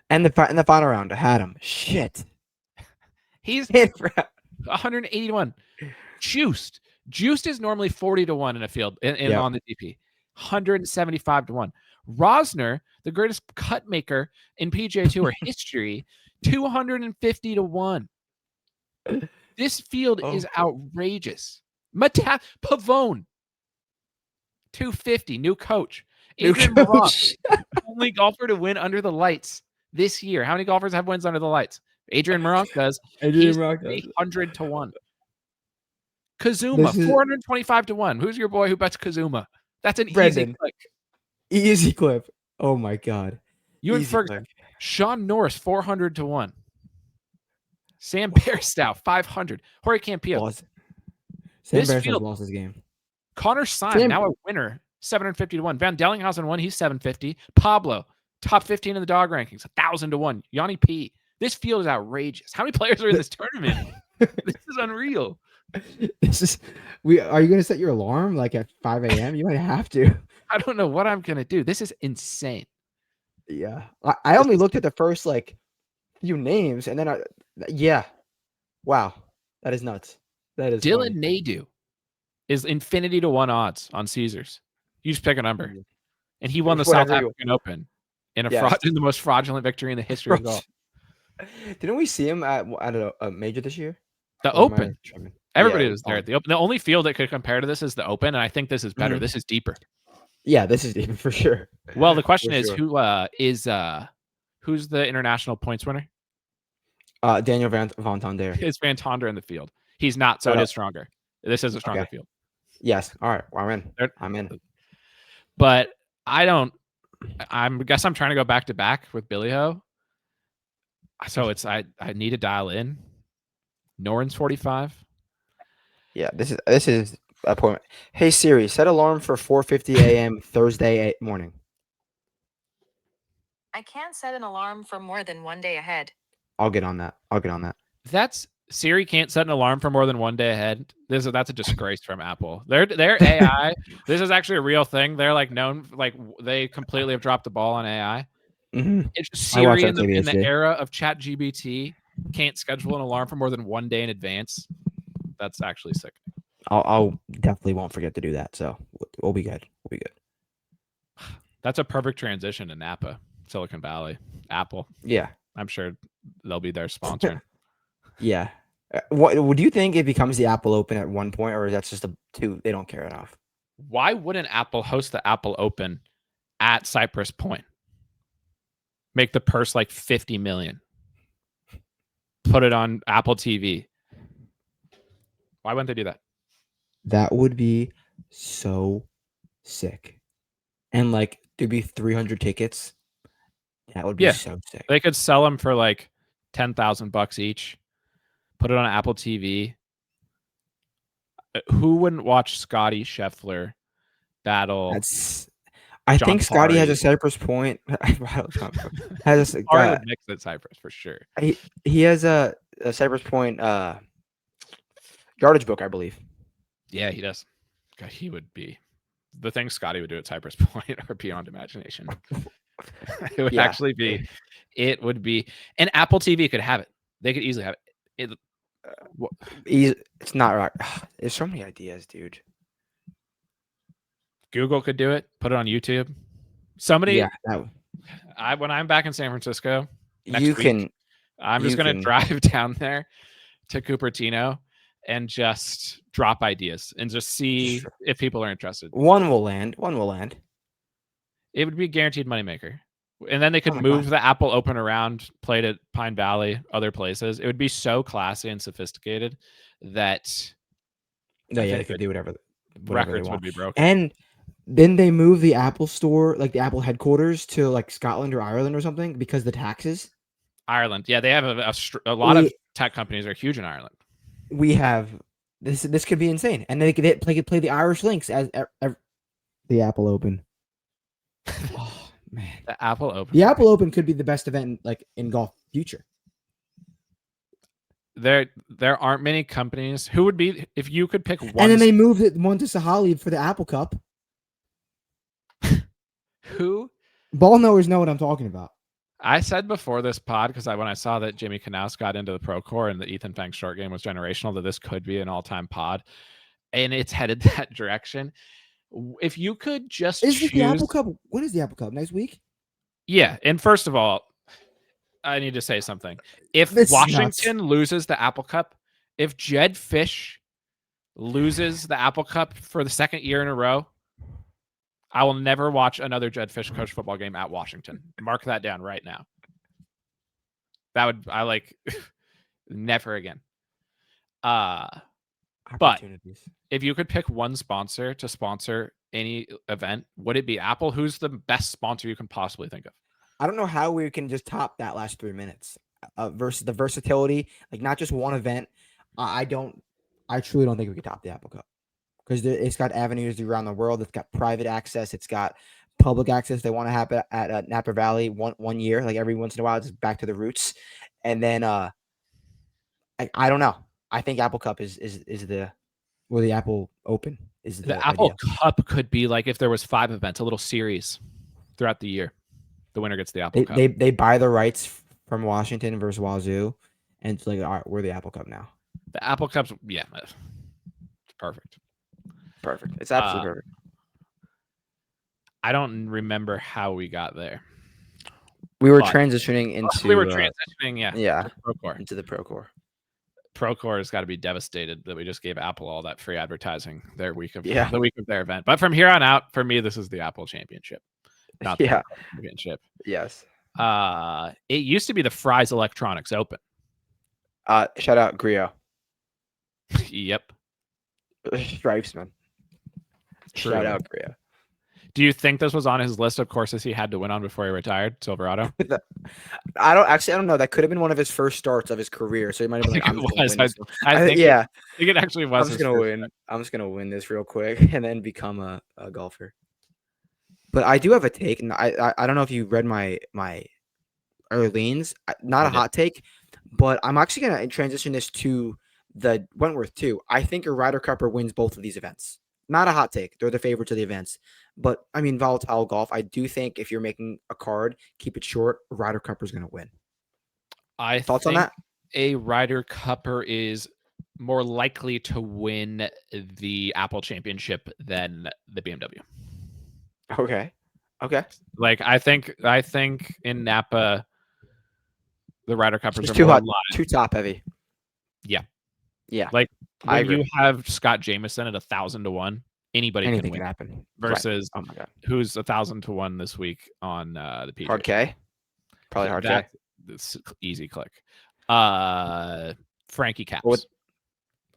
And the final round, I had him. Shit. He's 180-1. Juiced is normally 40-1 in a field on the DP. 175 to 1. Rosner, the greatest cut maker in PGA Tour history, 250 to 1. This field is outrageous. Pavone, 250, new coach. New Adrian Meronk, coach. only golfer to win under the lights this year. How many golfers have wins under the lights? Adrian Meronk does. Adrian He's Meronk does. 800 to 1. Kazuma, This is 425 to 1. Who's your boy who bets Kazuma? That's an easy Brendan. click. Easy clip. Oh my god. Ewan Easy Ferguson, click. Sean Norris, 400 to 1. Sam Bairstow, 500. Jorge Campillo. Lost. Sam This Bairstow field- lost his game. Connor Syme, Sam- now a winner, 750 to 1. Van Dellinghausen won, he's 750. Pablo, top 15 in the dog rankings, 1,000 to 1. Yanni P. This field is outrageous. How many players are in this tournament? This is unreal. This is are you gonna set your alarm like at 5 a.m.? You might have to. I don't know what I'm gonna do. This is insane. Yeah. I only looked at the first like few names and then yeah. Wow. That is nuts. That is Dylan funny. Nadu is infinity to 1 odds on Caesars. You just pick a number. And he won the South Whatever you- African Open in Yes. in the most fraudulent victory in the history of golf. Didn't we see him at a major this year? The Or am I Open. tripping? Everybody Yeah, was there at the Open. The only field that could compare to this is the Open, and I think this is better. Mhm. This is deeper. Yeah, this is even for sure. Well, the question For is, sure. who's the international points winner? Daniel Van Tonder. Is Van Tonder in the field? He's not, so it is stronger. This is a stronger Okay. field. Yes. All right. Well, There- I'm in. But I guess I'm trying to go back to back with Billy Ho. So I need to dial in. Noren's 45. Yeah, this is a point. Hey Siri, set alarm for 4:50 a.m. Thursday morning. I can't set an alarm for more than one day ahead. I'll get on that. That's Siri can't set an alarm for more than one day ahead. That's a disgrace from Apple. Their AI. This is actually a real thing. They're like known, like they completely have dropped the ball on AI. Mhm. It's I watch Siri that in the TBHD. era of ChatGPT can't schedule an alarm for more than one day in advance. That's actually sick. I'll definitely won't forget to do that. So we'll be good. We'll be good. That's a perfect transition to Napa, Silicon Valley, Apple. Yeah. I'm sure they'll be their sponsor. Yeah. What would you think it becomes the Apple Open at one point, or is that just they don't care enough? Why wouldn't Apple host the Apple Open at Cypress Point? Make the purse like 50 million. Put it on Apple TV. Why wouldn't they do that? That would be so sick. And like there'd be 300 tickets. That would be Yeah. so sick. They could sell them for like $10,000 each. Put it on Apple TV. Who wouldn't watch Scotty Scheffler battle? I John think Scotty has Parry. a Cypress Point. has a, Parry would mix at Cypress for sure. he has a Cypress Point yardage book, I believe. Yeah, he does. God, he would be. The things Scotty would do at Cypress Point are beyond imagination. It would actually be. It would be. And Apple TV could have it. They could easily have it. It's not right. There's so many ideas, dude. Google could do it. Put it on YouTube. Somebody. Yeah, When I'm back in San Francisco, next you week, can. I'm just gonna drive down there to Cupertino and just drop ideas and just see if people are interested. One will land. It would be a guaranteed moneymaker. And then they could move the Apple Open around, played at Pine Valley, other places. It would be so classy and sophisticated that they could do whatever records they want. would be broken. And then they move the Apple store, like the Apple headquarters, to like Scotland or Ireland or something because the taxes. Ireland, yeah, they have a lot of tech companies are huge in Ireland. We have this. This could be insane, and they could play the Irish Links as the Apple Open. Oh man, The Apple Open. The Apple Open could be the best event like in golf future. There aren't many companies who would be if you could pick one. And then they moved one to Sahali for the Apple Cup. Who? Ball knowers know what I'm talking about. I said before this pod, because when I saw that Jimmy Knaus got into the Procore and the Ethan Fang short game was generational, that this could be an all-time pod, and it's headed that direction. If you could just Is it the Apple choose, Cup? When is the Apple Cup? Next week? yeah. And first of all, I need to say something. If This is nuts. Washington loses the Apple Cup, if Jed Fish loses the Apple Cup for the second year in a row, I will never watch another Jed Fish coach football game at Washington. Mark that down right now. Never again. But Opportunities. if you could pick one sponsor to sponsor any event, would it be Apple? Who's the best sponsor you can possibly think of? I don't know how we can just top that last 3 minutes versus the versatility, like not just one event. I truly don't think we could top the Apple Cup because it's got avenues around the world. It's got private access. It's got public access. They want to have it at Napa Valley one year, like every once in a while, just back to the roots. And then I don't know. I think Apple Cup is the Apple Open is The Apple idea. Cup could be like if there was 5 events, a little series throughout the year. The winner gets the Apple Cup. They buy the rights from Washington versus Wazoo, and it's like, all right, we're the Apple Cup now. The Apple Cup's, yeah, it's perfect. Perfect. It's absolutely perfect. I don't remember how we got there. We were transitioning into. We were transitioning, yeah, to Procore. into the Procore. Procore has got to be devastated that we just gave Apple all that free advertising the week of their event. But from here on out, for me, this is the Apple Championship, not the Championship. Yes. It used to be the Fry's Electronics Open. Shout out Griot. Yep. Stripes, man. True. Shout out Griot. Do you think this was on his list of courses he had to win on before he retired, Silverado? I don't know. That could have been one of his first starts of his career. So he might have been like, I think it actually was. I'm just gonna win. I'm just gonna win this real quick and then become a golfer. But I do have a take, and I don't know if you read my Orleans. Not a hot take, but I'm actually gonna transition this to the Wentworth too. I think a Ryder Cupper wins both of these events. Not a hot take. They're the favorites of the events. But, I mean, volatile golf, I do think if you're making a card, keep it short, a Ryder Cupper is going to win. Thoughts on that? A Ryder Cupper is more likely to win the Apple Championship than the BMW. Okay. Like, I think in Napa, the Ryder Cuppers are too more hot, live. too top heavy. Yeah. Like when you have Scott Jameson at 1,000 to 1, anything can happen. Versus right. Oh my God. Who's 1,000 to 1 this week on the PGA? Hard K. Probably Hard K. It's easy click. Frankie Caps.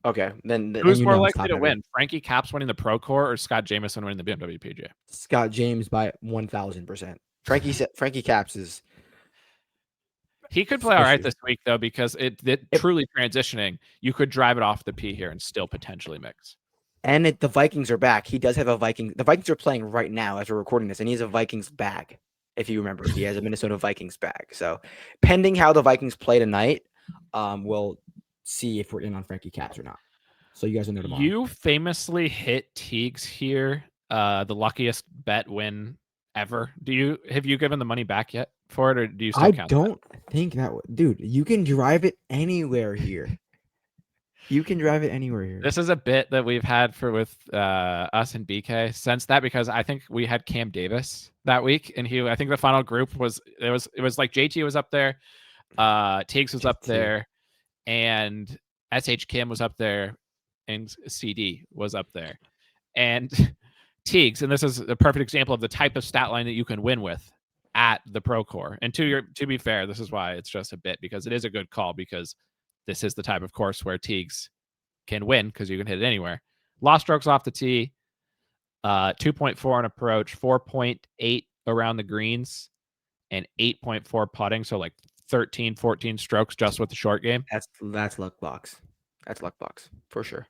Okay, then who's more likely to win? Frankie Caps winning the Procore or Scott Jameson winning the BMW PGA? Scott James by 1,000%. Frankie Caps is. He could play all right this week though, because it truly transitioning. You could drive it off the P here and still potentially mix. And the Vikings are back. He does have a Viking. The Vikings are playing right now as we're recording this, and he has a Vikings bag. If you remember, he has a Minnesota Vikings bag. So, pending how the Vikings play tonight, we'll see if we're in on Frankie Caps or not. So you guys will know tomorrow. You famously hit Teagues here, the luckiest bet win ever. Have you given the money back yet for it, or do you still count? I don't think that, dude. You can drive it anywhere here. You can drive it anywhere here. This is a bit that we've had with us and BK since that, because I think we had Cam Davis that week, and I think the final group was like JT was up there, Teagues was up there, and SH Kim was up there, and CD was up there, and Teagues, and this is a perfect example of the type of stat line that you can win with at the Procore. And to be fair, this is why it's just a bit, because it is a good call, because this is the type of course where Teagues can win because you can hit it anywhere. Lost strokes off the tee, 2.4 on approach, 4.8 around the greens, and 8.4 putting. So like 13, 14 strokes just with the short game. That's luck box. That's luck box for sure.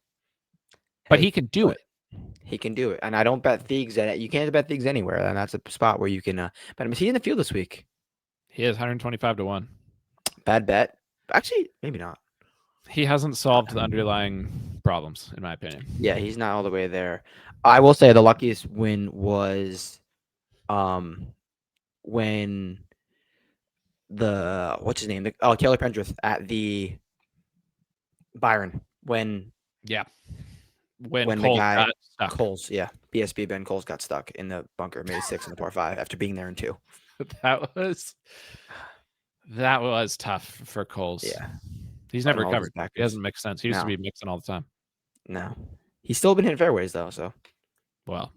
But he can do it. He can do it. And I don't bet Teagues at it. You can't bet Teagues anywhere. And that's a spot where you can bet him. Is he in the field this week? He is 125 to 1. Bad bet. Actually, maybe not. He hasn't solved the underlying problems, in my opinion. Yeah, he's not all the way there. I will say the luckiest win was when what's his name? Taylor Pendrith at the Byron. when when the Cole guy got stuck. BSB Ben Coles got stuck in the bunker, made 6 in the par 5 after being there in 2. That was tough for Coles. Yeah. He's never And all those recovered. He backers. doesn't make sense. He used to No. be mixing all the time. No. He's still been hitting fairways though, so Well,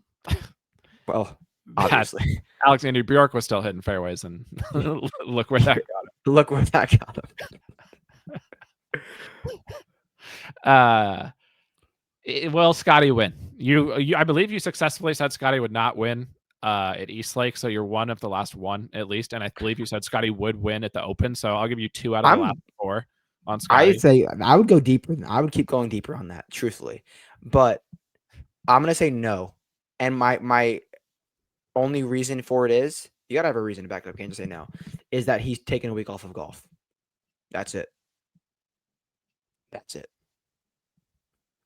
obviously. Alexander Bjork was still hitting fairways, and look where that got Look where that got him. Well, Scotty win. You, I believe you successfully said Scotty would not win at Eastlake, so you're one of the last one at least, and I believe you said Scotty would win at the Open, so I'll give you 2 out of the last 4 on Scotty. I'd say I would go deeper. I would keep going deeper on that, truthfully, but I'm gonna say no. And my only reason for it is you gotta have a reason to back it up. Can't just say no. Is that he's taking a week off of golf. That's it. That's it.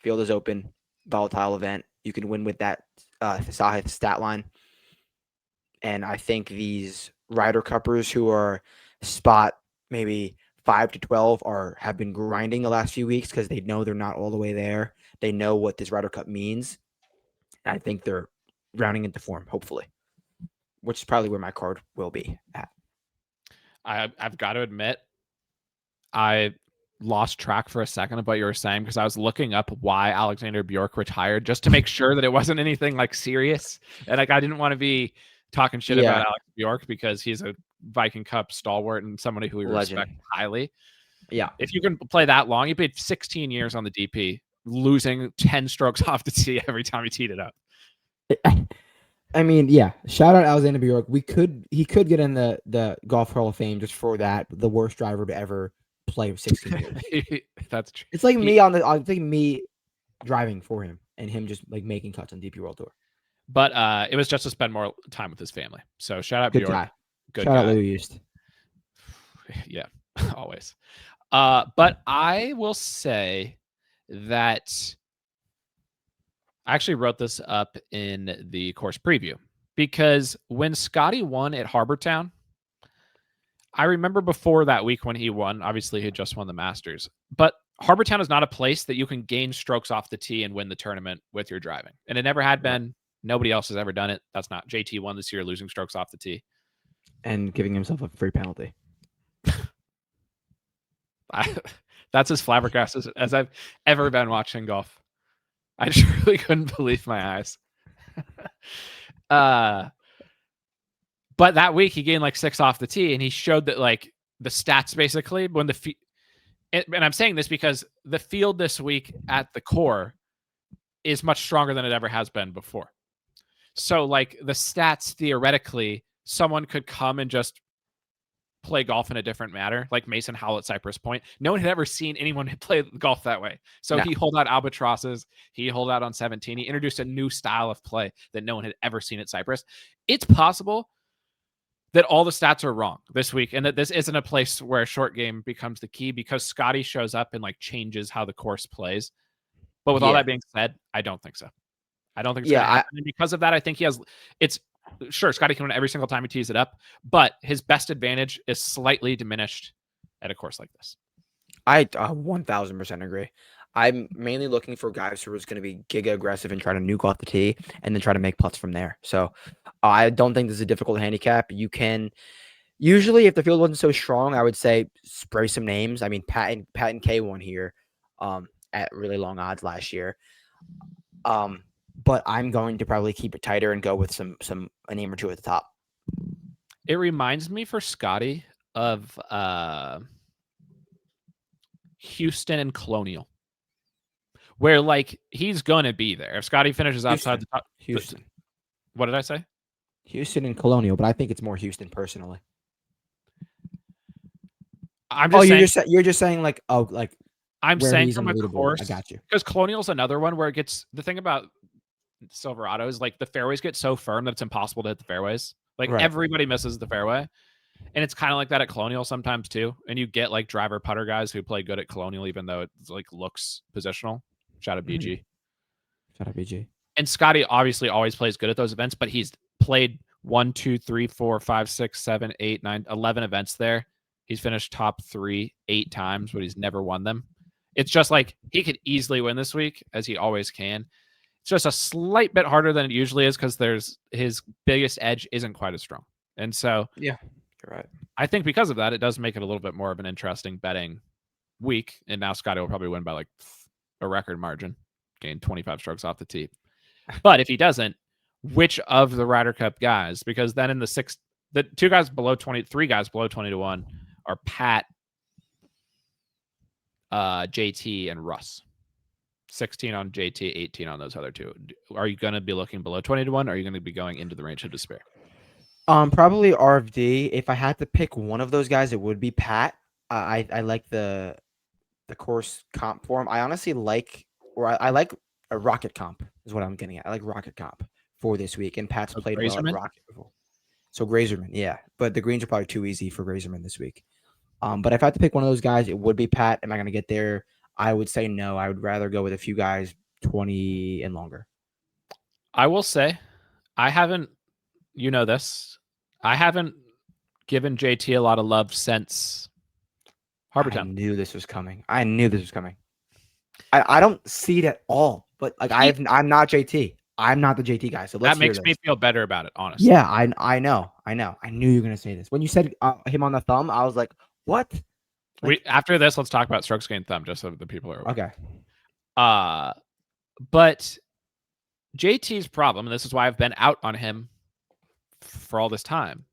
Field is open, volatile event. You can win with that Sahith stat line. And I think these Ryder Cuppers who are spot maybe 5 to 12 have been grinding the last few weeks because they know they're not all the way there. They know what this Ryder Cup means. And I think they're rounding into form, hopefully, which is probably where my card will be at. I've got to admit, I lost track for a second of what you were saying because I was looking up why Alexander Bjork retired just to make sure that it wasn't anything like serious. And like I didn't want to be talking shit about Alex Bjork because he's a Viking Cup stalwart and somebody who we respect highly. Yeah. If you can play that long, he played 16 years on the DP, losing 10 strokes off the tee every time he teed it up. I mean, yeah. Shout out Alexander Bjork. He could get in the Golf Hall of Fame just for that. The worst driver to ever play 16 years. That's true. It's like me driving for him and him just like making cuts on DP World Tour. But it was just to spend more time with his family. So shout out Bjork. Guy. Good shout guy. out Louis East. Yeah, always. But I will say that I actually wrote this up in the course preview because when Scotty won at Harbortown, I remember before that week when he won, obviously he had just won the Masters, but Harbortown is not a place that you can gain strokes off the tee and win the tournament with your driving. And it never had been. Nobody else has ever done it. That's not JT won this year, losing strokes off the tee. And giving himself a free penalty. That's as flabbergasted as I've ever been watching golf. I truly couldn't believe my eyes. But that week he gained like 6 off the tee, and he showed that like the stats basically when and I'm saying this because the field this week at the core is much stronger than it ever has been before. So like the stats theoretically, someone could come and just play golf in a different manner, like Mason Howell at Cypress Point. No one had ever seen anyone play golf that way. So he holed out albatrosses. He holed out on 17. He introduced a new style of play that no one had ever seen at Cypress. It's possible that all the stats are wrong this week and that this isn't a place where a short game becomes the key because Scotty shows up and like changes how the course plays. But with all that being said, I don't think so. I don't think it's going to happen. And because of that, I think sure, Scotty can win every single time he tees it up, but his best advantage is slightly diminished at a course like this. I 1000% agree. I'm mainly looking for guys who are going to be giga aggressive and try to nuke off the tee and then try to make putts from there. So I don't think this is a difficult handicap. You can usually, if the field wasn't so strong, I would say spray some names. I mean, Pat and K won here at really long odds last year. But I'm going to probably keep it tighter and go with a name or two at the top. It reminds me for Scotty of Houston and Colonial, where like he's gonna be there. If Scotty finishes outside the top, Houston. What did I say? Houston and Colonial, but I think it's more Houston personally. I'm just saying, you're just saying like I'm saying from a course. I got you. Because Colonial's another one where it gets the thing about Silverado is like the fairways get so firm that it's impossible to hit the fairways. Like everybody misses the fairway. And it's kind of like that at Colonial sometimes too. And you get like driver putter guys who play good at Colonial, even though it like looks positional. Shout out BG. Shout out BG. And Scotty obviously always plays good at those events, but he's played 1, 2, 3, 4, 5, 6, 7, 8, 9, 11 events there. He's finished top 3 8 times, but he's never won them. It's just like he could easily win this week, as he always can. It's just a slight bit harder than it usually is because his biggest edge isn't quite as strong. And so Yeah, you're right. I think because of that, it does make it a little bit more of an interesting betting week. And now Scotty will probably win by like a record margin, gain 25 strokes off the tee. But if he doesn't, which of the Ryder Cup guys? Because then in the 2 guys below 20, 3 guys below 20 to 1 are Pat, JT, and Russ. 16 on JT, 18 on those other two. Are you going to be looking below 20 to 1? Or are you going to be going into the range of despair? Probably RFD. If I had to pick one of those guys, it would be Pat. I like the course comp for him. I honestly like, I like a Rocket comp is what I'm getting at. I like Rocket comp for this week, and Pat's played well at Grazerman? Rocket before. So Grazerman, yeah, but the greens are probably too easy for Grazerman this week. But if I had to pick one of those guys, it would be Pat. Am I going to get there? I would say no. I would rather go with a few guys 20 and longer. I will say, I haven't, you know this, I haven't given JT a lot of love since I Harbortown. knew this was coming. I don't see it at all. But like I'm not JT. I'm not the JT guy. So That makes me feel better about it, honestly. Yeah, I know. I knew you were gonna say this. When you said him on the thumb, I was like, what? After this, let's talk about strokes gained thumb, just so the people are aware. Okay. But JT's problem, and this is why I've been out on him for all this time,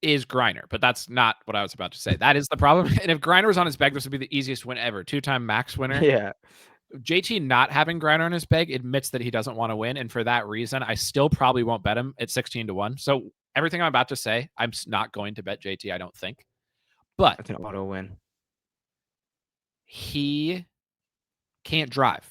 is Griner. But that's not what I was about to say. That is the problem. And if Griner was on his bag, this would be the easiest win ever. 2-time max winner. Yeah. JT not having Griner on his bag admits that he doesn't want to win. And for that reason, I still probably won't bet him at 16 to 1. So everything I'm about to say, I'm not going to bet JT, I don't think. But That's an auto win. He can't drive.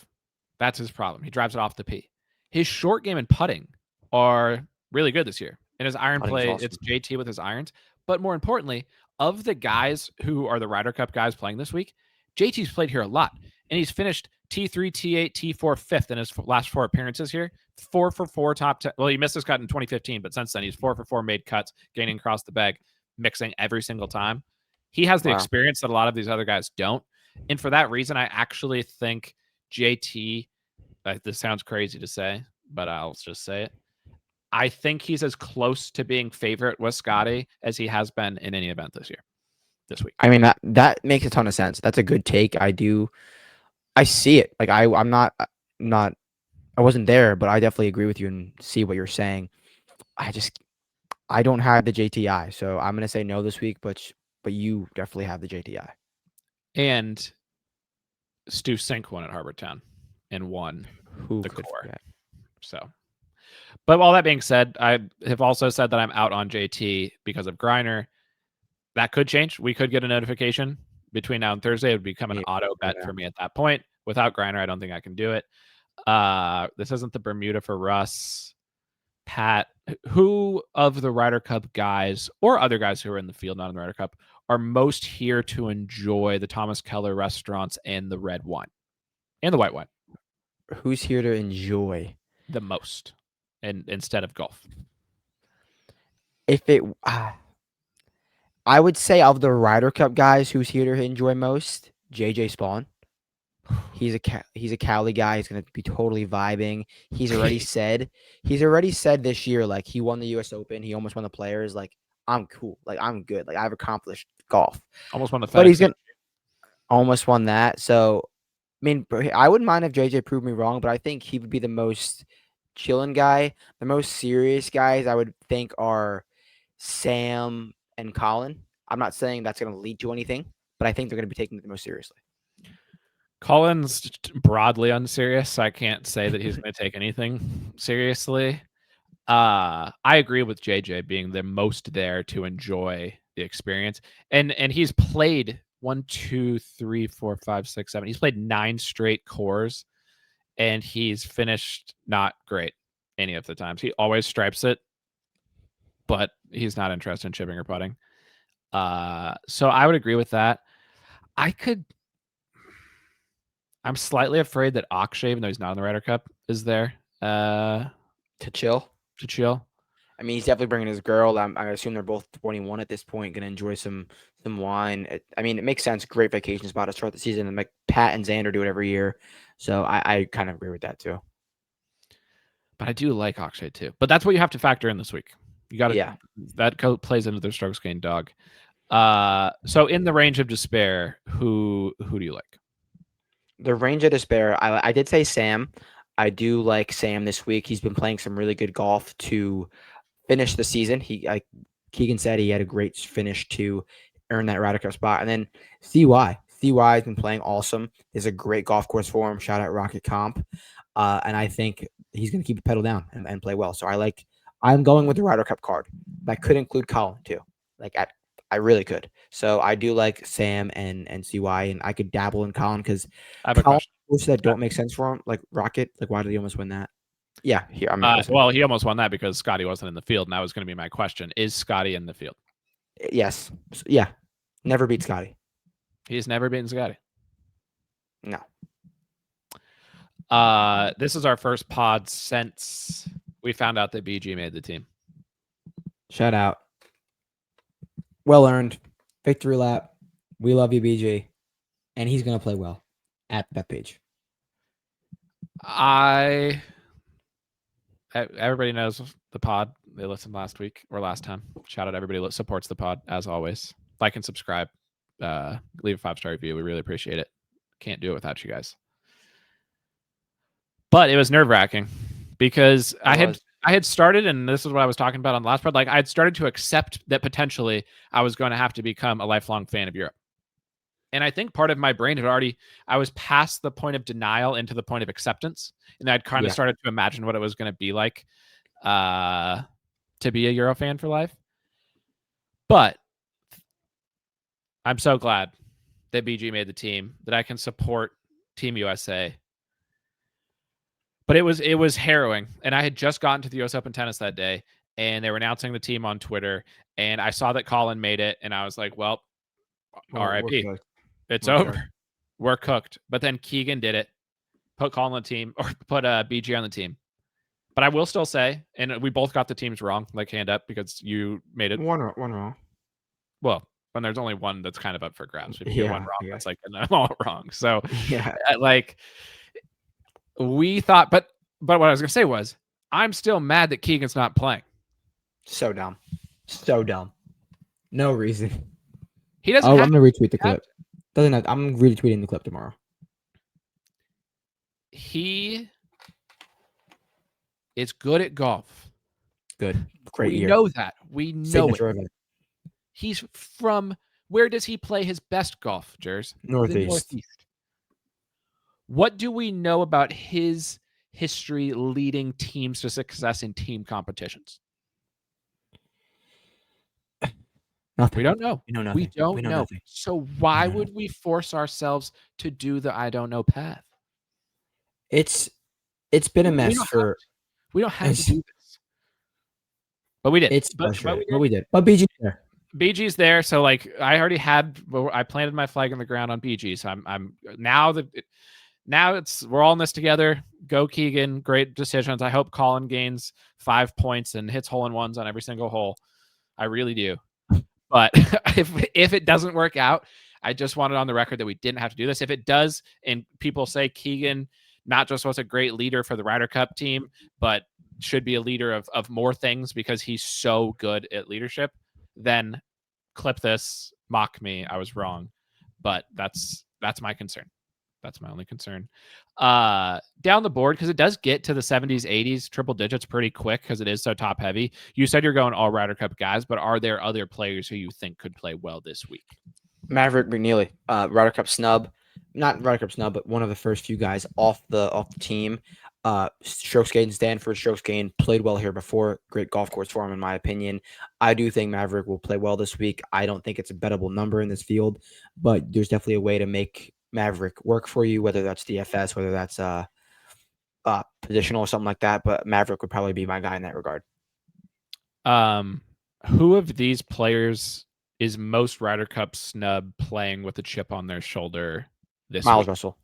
That's his problem. He drives it off the P. His short game and putting are really good this year. In his iron play, awesome. It's JT with his irons. But more importantly, of the guys who are the Ryder Cup guys playing this week, JT's played here a lot. And he's finished T3, T8, T4, 5th in his last 4 appearances here. 4 for 4 top 10. Well, he missed his cut in 2015, but since then he's 4 for 4 made cuts, gaining across the bag, mixing every single time. He has the experience that a lot of these other guys don't. And for that reason, I actually think JT, this sounds crazy to say, but I'll just say it. I think he's as close to being favorite with Scotty as he has been in any event this week. I mean, that makes a ton of sense. That's a good take. I see it. Like I'm not I wasn't there, but I definitely agree with you and see what you're saying. I don't have the JTI, so I'm gonna say no this week, but you definitely have the JTI. And Stu Sink won at Harbortown and won the core. Forget? So, but all that being said, I have also said that I'm out on JT because of Griner. That could change. We could get a notification between now and Thursday. It would become an auto bet for me at that point. Without Griner, I don't think I can do it. This isn't the Bermuda for Russ. Pat, who of the Ryder Cup guys or other guys who are in the field, not in the Ryder Cup, are most here to enjoy the Thomas Keller restaurants and the red wine and the white wine? Who's here to enjoy the most and instead of golf? If it, I would say of the Ryder Cup guys, who's here to enjoy most? JJ Spawn. He's a Cali guy. He's gonna be totally vibing. He's already said this year, like, he won the U.S. Open. He almost won the Players. Like, I'm cool. Like, I'm good. Like, I've accomplished golf. Almost won the FedEx. But he's gonna almost won that. So, I mean, I wouldn't mind if JJ proved me wrong, but I think he would be the most chilling guy. The most serious guys I would think are Sam and Colin. I'm not saying that's going to lead to anything, but I think they're going to be taking it the most seriously. Colin's broadly unserious, so I can't say that he's going to take anything seriously. I agree with JJ being the most there to enjoy the experience. And he's played 1, 2, 3, 4, 5, 6, 7. He's played 9 straight cores, and he's finished not great any of the times. He always stripes it, but he's not interested in chipping or putting. So I would agree with that. I'm slightly afraid that Akshay, even though he's not in the Ryder Cup, is there to chill. I mean, he's definitely bringing his girl. I assume they're both 21 at this point, gonna enjoy some wine. I mean, it makes sense. Great vacation spot to start the season, and like Pat and Xander do it every year. So I kind of agree with that too. But I do like Akshay too. But that's what you have to factor in this week. You got to Yeah. that plays into their strokes gained dog. So in the range of despair, who do you like? The range of despair. I did say Sam. I do like Sam this week. He's been playing some really good golf to finish the season. Keegan said he had a great finish to earn that Ryder Cup spot. And then CY has been playing awesome. There's a great golf course for him. Shout out Rocket Comp. And I think he's going to keep the pedal down and play well. So I'm going with the Ryder Cup card. That could include Colin too. I really could. So I do like Sam and CY, and I could dabble in Colin because I have a Colin question. that don't make sense for him, like Rocket. Like, why did he almost win that? Yeah, here I'm Well, he almost won that because Scotty wasn't in the field, and that was going to be my question: is Scotty in the field? Yes. Yeah. Never beat Scotty. He's never beaten Scotty. No. This is our first pod since we found out that BG made the team. Shout out. Well earned. Victory lap. We love you, BG. And he's going to play well at that page. Everybody knows the pod. They listened last week or last time. Shout out everybody that supports the pod as always. Like and subscribe. Leave a 5-star review. We really appreciate it. Can't do it without you guys. But it was nerve-wracking because I had started, and this is what I was talking about on the last pod. Like, I had started to accept that potentially I was going to have to become a lifelong fan of Europe. And I think part of my brain I was past the point of denial into the point of acceptance. And I'd kind of started to imagine what it was going to be like to be a Euro fan for life. But I'm so glad that BG made the team, that I can support Team USA. But it was harrowing. And I had just gotten to the US Open tennis that day, and they were announcing the team on Twitter. And I saw that Colin made it, and I was like, well, RIP. It's over. We're cooked. But then Keegan did it. Put Colin on the team, or put BG on the team. But I will still say, and we both got the teams wrong, like hand up, because you made it. One wrong. Well, when there's only one that's kind of up for grabs. If you get one wrong, that's like, and I'm all wrong. So, like, we thought, but what I was going to say was, I'm still mad that Keegan's not playing. So dumb. No reason. He doesn't. I'm going to retweet the clip. I'm retweeting the clip tomorrow. He is good at golf. Good. Great year. We know that. We know Signature it. event. He's from, where does he play his best golf, Jers? Northeast. What do we know about his history leading teams to success in team competitions? Nothing. We don't know. We know nothing. We don't know. Nothing. So why would we force ourselves to do the I don't know path? It's been a mess for. We don't have to do this. But we did. It's frustrating. But we did. But BG's there. BG's there. So like I planted my flag in the ground on BG. So I'm now we're all in this together. Go Keegan. Great decisions. I hope Colin gains 5 points and hits hole-in-ones on every single hole. I really do. But if it doesn't work out, I just wanted on the record that we didn't have to do this. If it does, and people say Keegan not just was a great leader for the Ryder Cup team, but should be a leader of more things because he's so good at leadership, then clip this, mock me. I was wrong. But that's my concern. That's my only concern. Down the board, because it does get to the 70s, 80s, triple digits pretty quick because it is so top heavy. You said you're going all Ryder Cup guys, but are there other players who you think could play well this week? Maverick McNeely, Ryder Cup snub. Not Ryder Cup snub, but one of the first few guys off the team. Strokes gained, Stanford strokes gained, played well here before. Great golf course for him, in my opinion. I do think Maverick will play well this week. I don't think it's a bettable number in this field, but there's definitely a way to make Maverick work for you, whether that's DFS, whether that's positional or something like that. But Maverick would probably be my guy in that regard. Who of these players is most Ryder Cup snub playing with a chip on their shoulder this Miles week? Russell.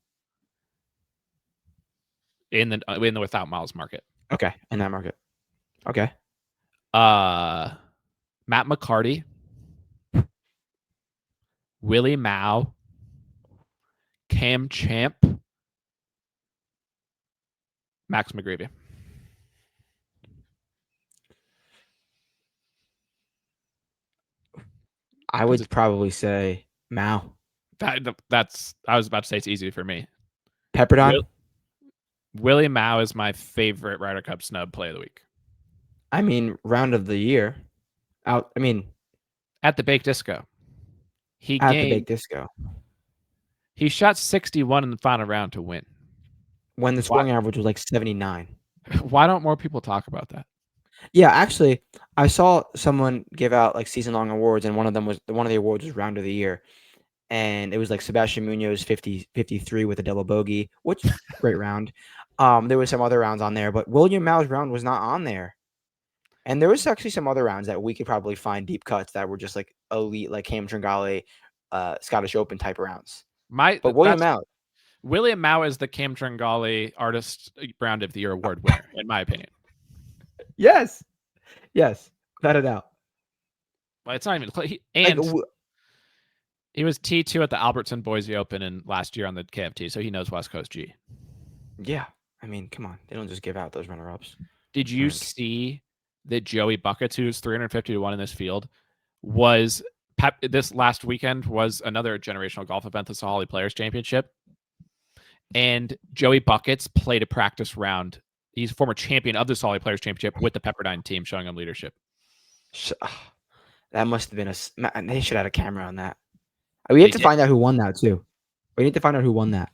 In the without Miles market. Okay, in that market. Okay. Matt McCarty, Willie Mao, Cam Champ, Max McGreevy. I would probably say Mao. That's I was about to say it's easy for me. Pepperdine. Willie Mao is my favorite Ryder Cup snub play of the week. I mean, round of the year. At the Bake Disco. The Bake Disco. He shot 61 in the final round to win. When the scoring average was like 79. Why don't more people talk about that? Yeah, actually, I saw someone give out like season-long awards, and one of the awards was round of the year. And it was like Sebastian Munoz 53 with a double bogey, which great round. There was some other rounds on there, but William Mao's round was not on there. And there was actually some other rounds that we could probably find deep cuts that were just like elite, like Cam Tringale, Scottish Open type rounds. But William Mao is the Cam Tringale Artist Round of the Year award winner, in my opinion. Yes, without a doubt. Well, it's not even he was T2 at the Albertson Boise Open and last year on the KFT, so he knows West Coast G. Yeah, I mean, come on, they don't just give out those runner-ups. Did you see that Joey Buckets, who's 350 to 1 in this field, was this last weekend was another generational golf event, the Sahali Players Championship, and Joey Buckets played a practice round. He's a former champion of the Sahali Players Championship with the Pepperdine team, showing him leadership. That must have been they should have had a camera on that. We have to find out who won that too. We need to find out who won that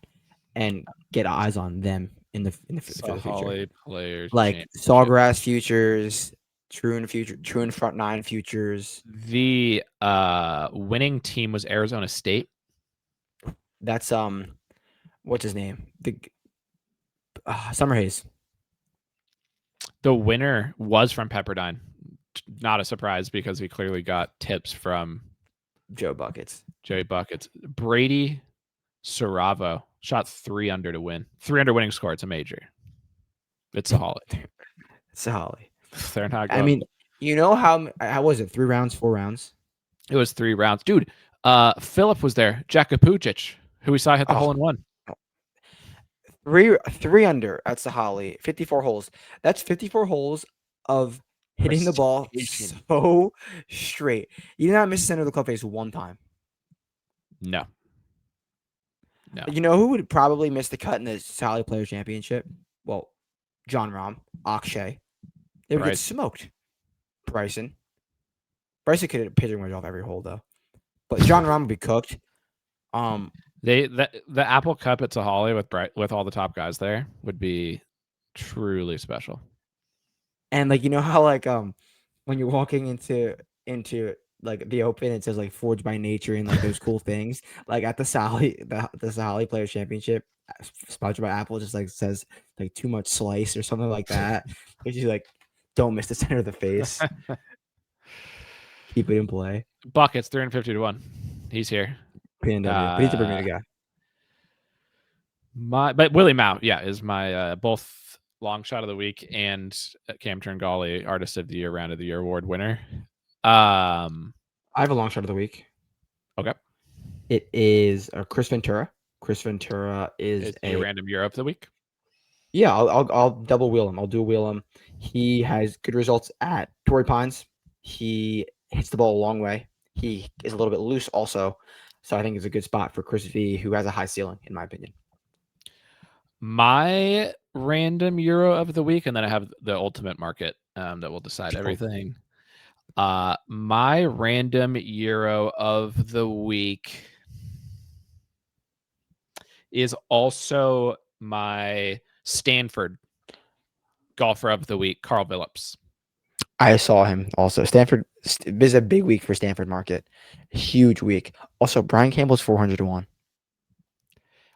and get eyes on them in the future. Players like Sawgrass Futures, True Front Nine Futures. The winning team was Arizona State. That's what's his name? The Summer Hayes. The winner was from Pepperdine. Not a surprise because he clearly got tips from Joey Buckets. Brady Saravo shot 3 under to win. 3 under winning score. It's a major. It's a Holly. They're not going. I mean, you know how was it? 3 rounds, 4 rounds? It was 3 rounds. Dude, Philip was there. Jack Kapucic, who we saw hit the hole in one. 3 under at Sahali, 54 holes. That's 54 holes of hitting the ball so straight. You did not miss the center of the club face one time. No. You know who would probably miss the cut in the Sahali Players Championship? Well, John Rahm, Akshay. They would get smoked. Bryson could hit pitching wedge off every hole though, but John Rahm would be cooked. The Apple Cup at Sahali with all the top guys there would be truly special. And like, you know how like when you're walking into like the Open, it says like Forged by Nature and like those cool things. Like at the Sahali Players Championship, sponsored by Apple, just like says like too much slice or something like that. Because you like don't miss the center of the face. Keep it in play. Buckets 350 to 1. He's here. PNW, but he's a Bermuda guy. But Willie Mao, is my both long shot of the week and Cam Tringale Artist of the Year Round of the Year award winner. I have a long shot of the week. Okay. It is Chris Ventura. Chris Ventura is a random Euro of the week. Yeah, I'll double wheel him. I'll dual wheel him. He has good results at Torrey Pines. He hits the ball a long way. He is a little bit loose also. So I think it's a good spot for Chris V, who has a high ceiling, in my opinion. My random Euro of the week, and then I have the ultimate market that will decide everything. My random Euro of the week is also my Stanford golfer of the week, Carl Phillips. I saw him also. Stanford, this is a big week for Stanford market. Huge week. Also, Brian Campbell's 400 to 1.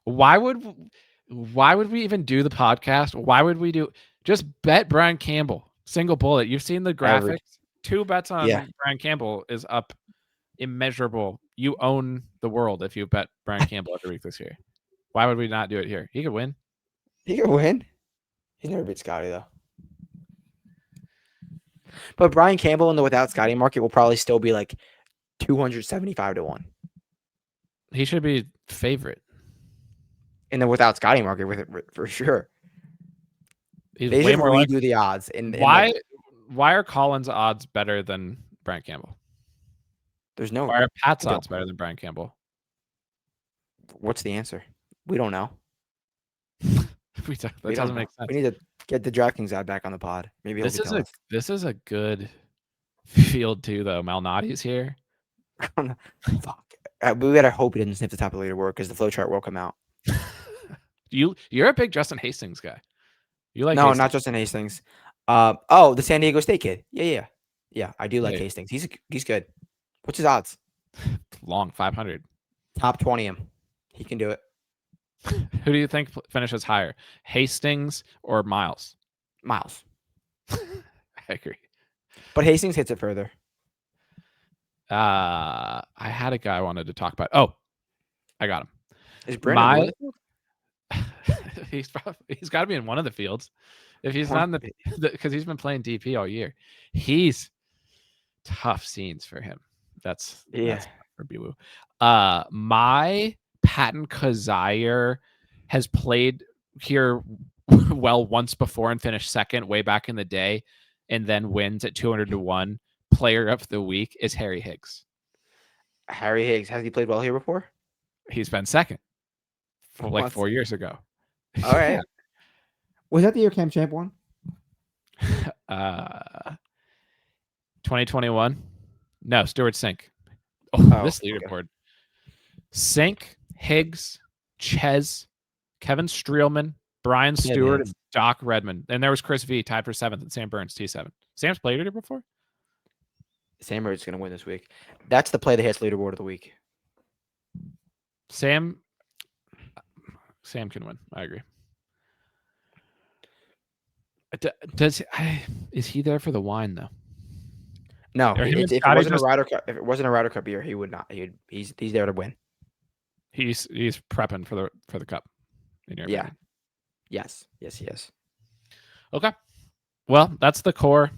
Why would we even do the podcast? Why would we just bet Brian Campbell? Single bullet. You've seen the graphics. 2 bets on Brian Campbell is up immeasurable. You own the world if you bet Brian Campbell every week this year. Why would we not do it here? He could win. He could win. He's never beat Scotty though. But Brian Campbell in the without Scotty market will probably still be like 275 to 1. He should be favorite. In the without Scotty market for sure. He's They way should more redo likely. the odds. Why are Collins' odds better than Brian Campbell? There's no. Why are Pat's I don't- odds better than Brian Campbell? What's the answer? We don't know. That We don't doesn't know. make sense. We need to get the DraftKings ad back on the pod. Maybe he'll tell us. This is a good field too, though. Malnati's here. Fuck. We gotta hope he doesn't sniff the top of the leaderboard because the flow chart will come out. You're a big Justin Hastings guy. You like No, Hastings. not Justin Hastings. Oh, the San Diego State kid. Yeah. I do like Yeah. Hastings. He's good. What's his odds? Long 500. Top 20 him. He can do it. Who do you think finishes higher, Hastings or Miles? Miles. I agree. But Hastings hits it further. I had a guy I wanted to talk about. Oh, I got him. Is Brandon Wood? He's got to be in one of the fields. If he's not in the because he's been playing DP all year. He's tough scenes for him. That's for Biwu. My Patton Kazire has played here well once before and finished second way back in the day, and then wins at 200 to 1. Player of the week is Harry Higgs. Harry Higgs, has he played well here before? He's been second for like 4 years ago. All right. Was that the year Cam Champ won? 2021. No, Stuart Sink. This leaderboard. Okay. Sink, Higgs, Ches, Kevin Streelman, Brian Stewart, and Doc Redmond. And there was Chris V tied for 7th and Sam Burns T7. Sam's played it before? Sam Burns is going to win this week. That's the play that hits leaderboard of the week. Sam can win. I agree. Is he there for the wine though? No, if it wasn't a Ryder Cup year, he would not. He's there to win. He's prepping for the cup. In your opinion. Yes, he is. Okay. Well, that's the core.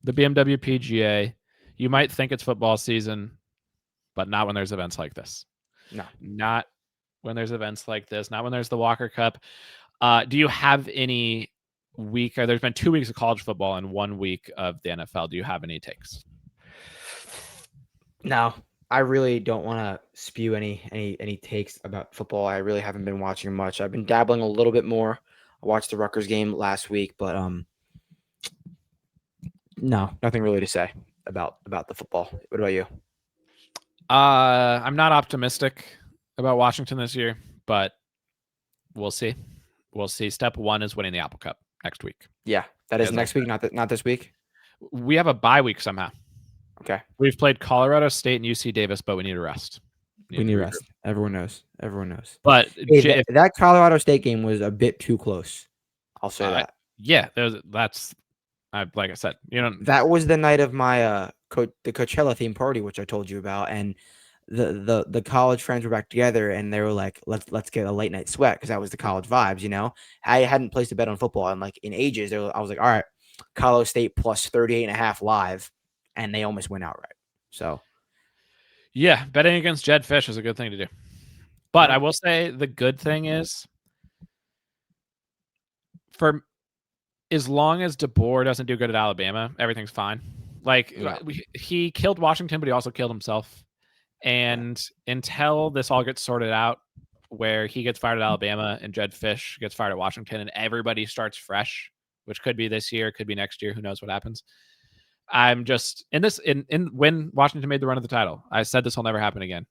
The BMW PGA. You might think it's football season, but not when there's events like this. No. Not when there's events like this. Not when there's the Walker Cup. Do you have any week? There's been 2 weeks of college football and 1 week of the NFL. Do you have any takes? No, I really don't want to spew any takes about football. I really haven't been watching much. I've been dabbling a little bit more. I watched the Rutgers game last week, but no, nothing really to say about the football. What about you? I'm not optimistic about Washington this year, but we'll see. We'll see. Step 1 is winning the Apple Cup next week. Yeah, that is next week, not this week. We have a bye week somehow. Okay. We've played Colorado State and UC Davis, but we need a rest. We need rest. Everyone knows. But that Colorado State game was a bit too close. I'll say that. Yeah, that's like I said. That was the night of my the Coachella theme party, which I told you about, and the college friends were back together, and they were like, let's get a late night sweat because that was the college vibes. I hadn't placed a bet on football in ages. I was like, all right, Colorado State plus 38.5 live, and they almost went outright. So yeah, betting against Jed Fish is a good thing to do. But I will say the good thing is, for as long as DeBoer doesn't do good at Alabama, everything's fine. He killed Washington, but he also killed himself. And until this all gets sorted out, where he gets fired at Alabama and Jed Fish gets fired at Washington, and everybody starts fresh, which could be this year, could be next year, who knows what happens. I'm just when Washington made the run of the title, I said this will never happen again.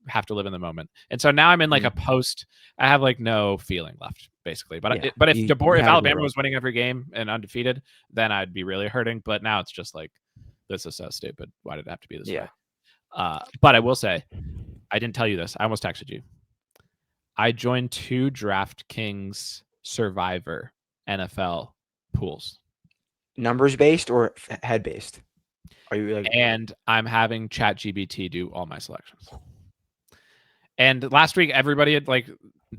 Have to live in the moment. And so now I'm in a post. I have no feeling left, basically. But if Alabama was winning every game and undefeated, then I'd be really hurting. But now it's just this is so stupid. Why did it have to be this way? But I will say, I didn't tell you this. I almost texted you. I joined 2 DraftKings Survivor NFL pools. Numbers based or head based? Are you And I'm having ChatGPT do all my selections. And last week, everybody had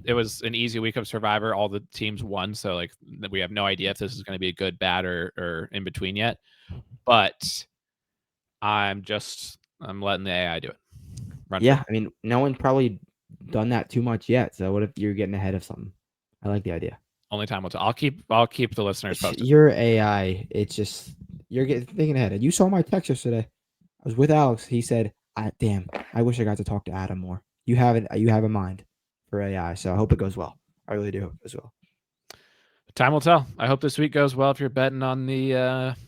it was an easy week of Survivor. All the teams won, so we have no idea if this is going to be a good, bad, or in between yet. but I'm letting the AI do it. Run Yeah, I mean, no one's probably done that too much yet. So what if you're getting ahead of something? I like the idea. only time will tell. I'll keep the listeners posted. Your AI, it's just you're thinking ahead. And you saw my text yesterday. I was with Alex. He said, damn, I wish I got to talk to Adam more. You have a mind for AI, so I hope it goes well. I really do hope it goes well. Time will tell. I hope this week goes well if you're betting on the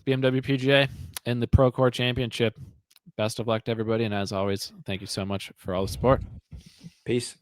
BMW PGA and the Procore Championship. Best of luck to everybody, and as always, thank you so much for all the support. Peace.